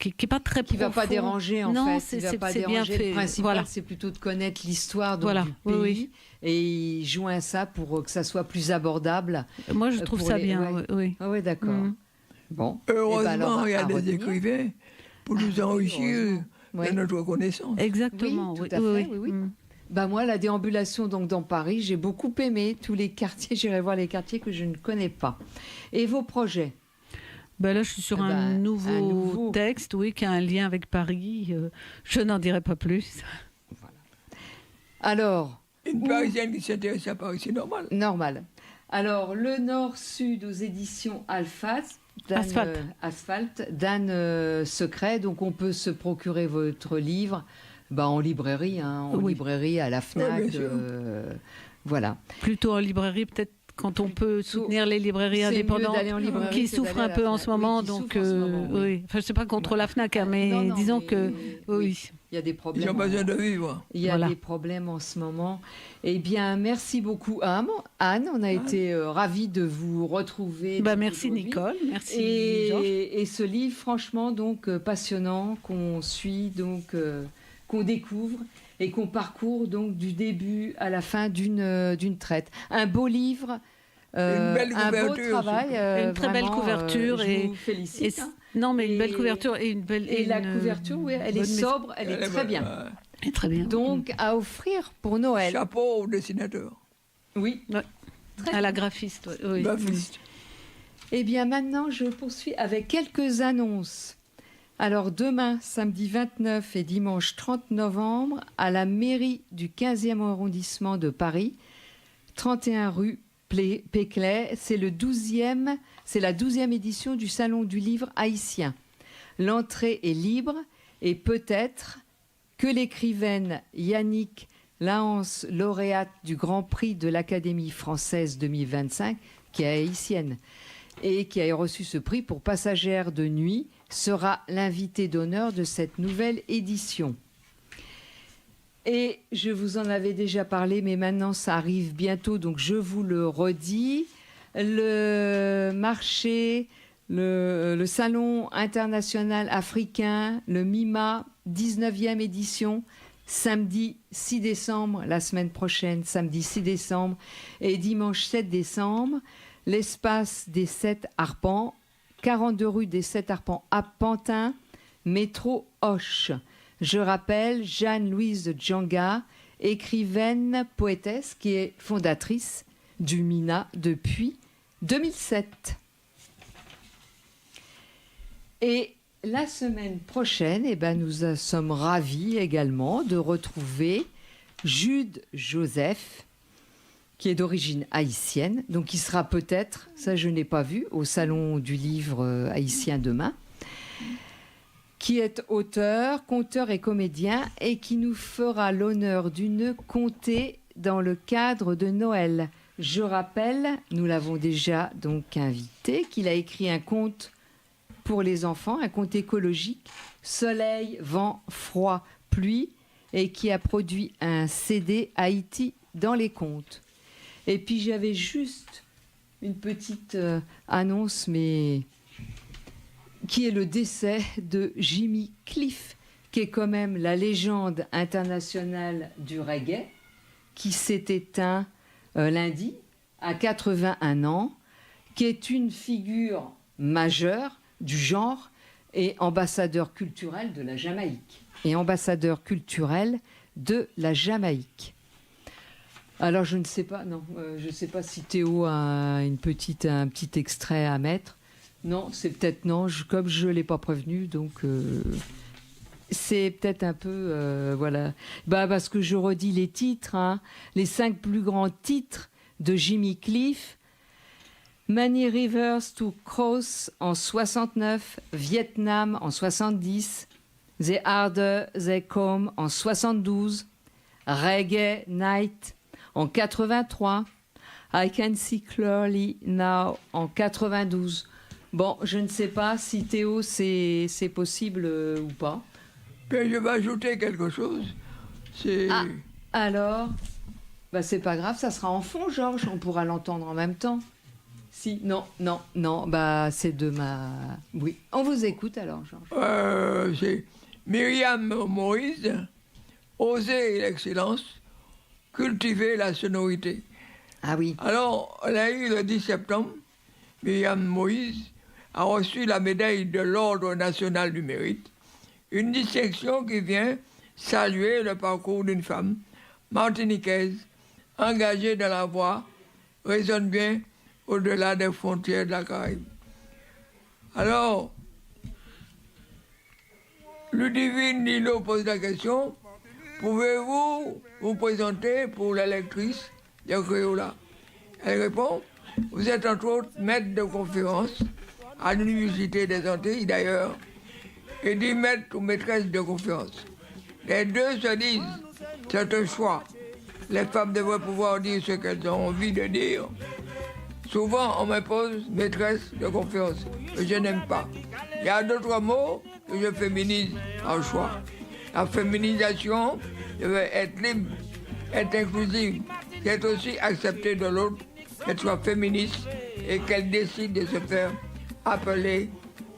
qui est pas très profond, qui va pas déranger en fait. C'est bien fait. Le principal, c'est plutôt de connaître l'histoire du pays, et il joint ça pour que ça soit plus abordable. Moi, je trouve ça bien. Oui. Ah ouais, d'accord. Bon. Heureusement, il y a des écrivains pour nous enrichir de notre connaissance. Exactement. Oui, tout à fait. Oui. Moi, la déambulation donc dans Paris, j'ai beaucoup aimé tous les quartiers. J'irai voir les quartiers que je ne connais pas. Et vos projets? Là, je suis sur un nouveau texte, qui a un lien avec Paris. Je n'en dirai pas plus. Voilà. Alors, une Parisienne qui s'intéresse à Paris, c'est normal. Normal. Alors, le Nord-Sud aux éditions Asphalte, d'Anne Secret. Donc, on peut se procurer votre livre. En librairie, librairie, à la FNAC, voilà. Plutôt en librairie, peut-être quand on peut soutenir les librairies indépendantes qui souffrent un peu en ce moment. Donc, oui. Enfin, je ne sais pas contre la FNAC, mais disons que oui. Il y a des problèmes. Ils ont besoin de vivre. Il y a des problèmes en ce moment. Eh bien, merci beaucoup, Anne. On a été ravis de vous retrouver. Merci, Nicole. Merci, Georges. Et ce livre, franchement, donc passionnant, qu'on suit, donc... qu'on découvre et qu'on parcourt donc du début à la fin d'une traite. Un beau livre, un beau travail. Une très belle couverture. Je vous félicite. Non, mais une belle couverture et une belle... Et la couverture, elle est sobre, elle est très bien. Très bien. Donc, à offrir pour Noël. Chapeau au dessinateur. Oui. À la graphiste. Oui. Graphiste. Eh bien, maintenant, je poursuis avec quelques annonces. Alors, demain, samedi 29 et dimanche 30 novembre, à la mairie du 15e arrondissement de Paris, 31 rue Péclet, c'est la 12e édition du Salon du Livre haïtien. L'entrée est libre et peut-être que l'écrivaine Yannick Lahens, lauréate du Grand Prix de l'Académie française 2025, qui est haïtienne, et qui a reçu ce prix pour Passagère de nuit, sera l'invité d'honneur de cette nouvelle édition. Et je vous en avais déjà parlé, mais maintenant ça arrive bientôt, donc je vous le redis. Le marché, le Salon international africain, le MIMA, 19e édition, samedi 6 décembre, la semaine prochaine, samedi 6 décembre, et dimanche 7 décembre, l'espace des 7 arpents, 42 rue des 7 arpents à Pantin, métro Hoche. Je rappelle Jeanne-Louise Djanga, écrivaine, poétesse, qui est fondatrice du MINA depuis 2007. Et la semaine prochaine, nous sommes ravis également de retrouver Jude Joseph, qui est d'origine haïtienne, donc qui sera peut-être, ça je n'ai pas vu, au Salon du Livre haïtien demain, qui est auteur, conteur et comédien, et qui nous fera l'honneur d'une contée dans le cadre de Noël. Je rappelle, nous l'avons déjà donc invité, qu'il a écrit un conte pour les enfants, un conte écologique, Soleil, vent, froid, pluie, et qui a produit un CD Haïti dans les contes. Et puis j'avais juste une petite annonce, mais qui est le décès de Jimmy Cliff, qui est quand même la légende internationale du reggae, qui s'est éteint lundi à 81 ans, qui est une figure majeure du genre et ambassadeur culturel de la Jamaïque. Alors je ne sais pas, je ne sais pas si Théo a un petit extrait à mettre. Non, c'est peut-être non, comme je ne l'ai pas prévenu, donc c'est peut-être un peu, voilà. Parce que je redis les titres, les 5 plus grands titres de Jimmy Cliff. Many Rivers to Cross en 69, Vietnam en 70, The Harder They Come en 72, Reggae Night en 83, I Can See Clearly Now en 92. Bon, je ne sais pas si Théo, c'est possible ou pas. Puis je vais ajouter quelque chose. Alors, c'est pas grave, ça sera en fond, Georges, on pourra l'entendre en même temps. Si, non, c'est de ma... Oui, on vous écoute alors, Georges. C'est Myriam Moïse, Oser l'excellence, cultiver la sonorité. Ah oui. Alors, on a eu le 10 septembre, Myriam Moïse a reçu la médaille de l'Ordre national du mérite, une distinction qui vient saluer le parcours d'une femme martiniquaise, engagée dans la voie, résonne bien au-delà des frontières de la Caraïbe. Alors, Ludivine Nilo pose la question, pouvez-vous vous présenter pour la lectrice de Créola? Elle répond, vous êtes entre autres maître de conférence à l'Université des Antilles d'ailleurs, et 10 maîtres ou maîtresse de conférence. Les deux se disent, c'est un choix. Les femmes devraient pouvoir dire ce qu'elles ont envie de dire. Souvent, on m'impose maîtresse de conférence, que je n'aime pas. Il y a d'autres mots que je féminise en choix. La féminisation devait être libre, être inclusive, c'est aussi accepter de l'autre qu'elle soit féministe et qu'elle décide de se faire appeler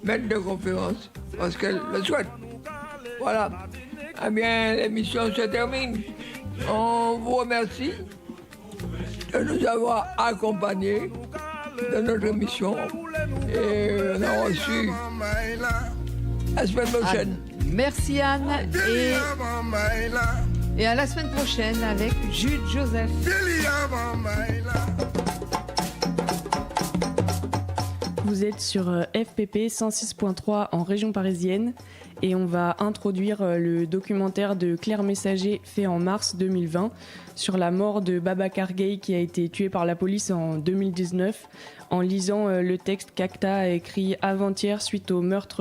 maître de conférence parce qu'elle le souhaite. Voilà. Eh bien, l'émission se termine. On vous remercie de nous avoir accompagnés dans notre émission et on a reçu la semaine prochaine. Merci Anne et à la semaine prochaine avec Jude Joseph. vous êtes sur FPP 106.3 en région parisienne et on va introduire le documentaire de Claire Messager fait en mars 2020 sur la mort de Babacar Gaye qui a été tué par la police en 2019 en lisant le texte qu'Acta a écrit avant-hier suite au meurtre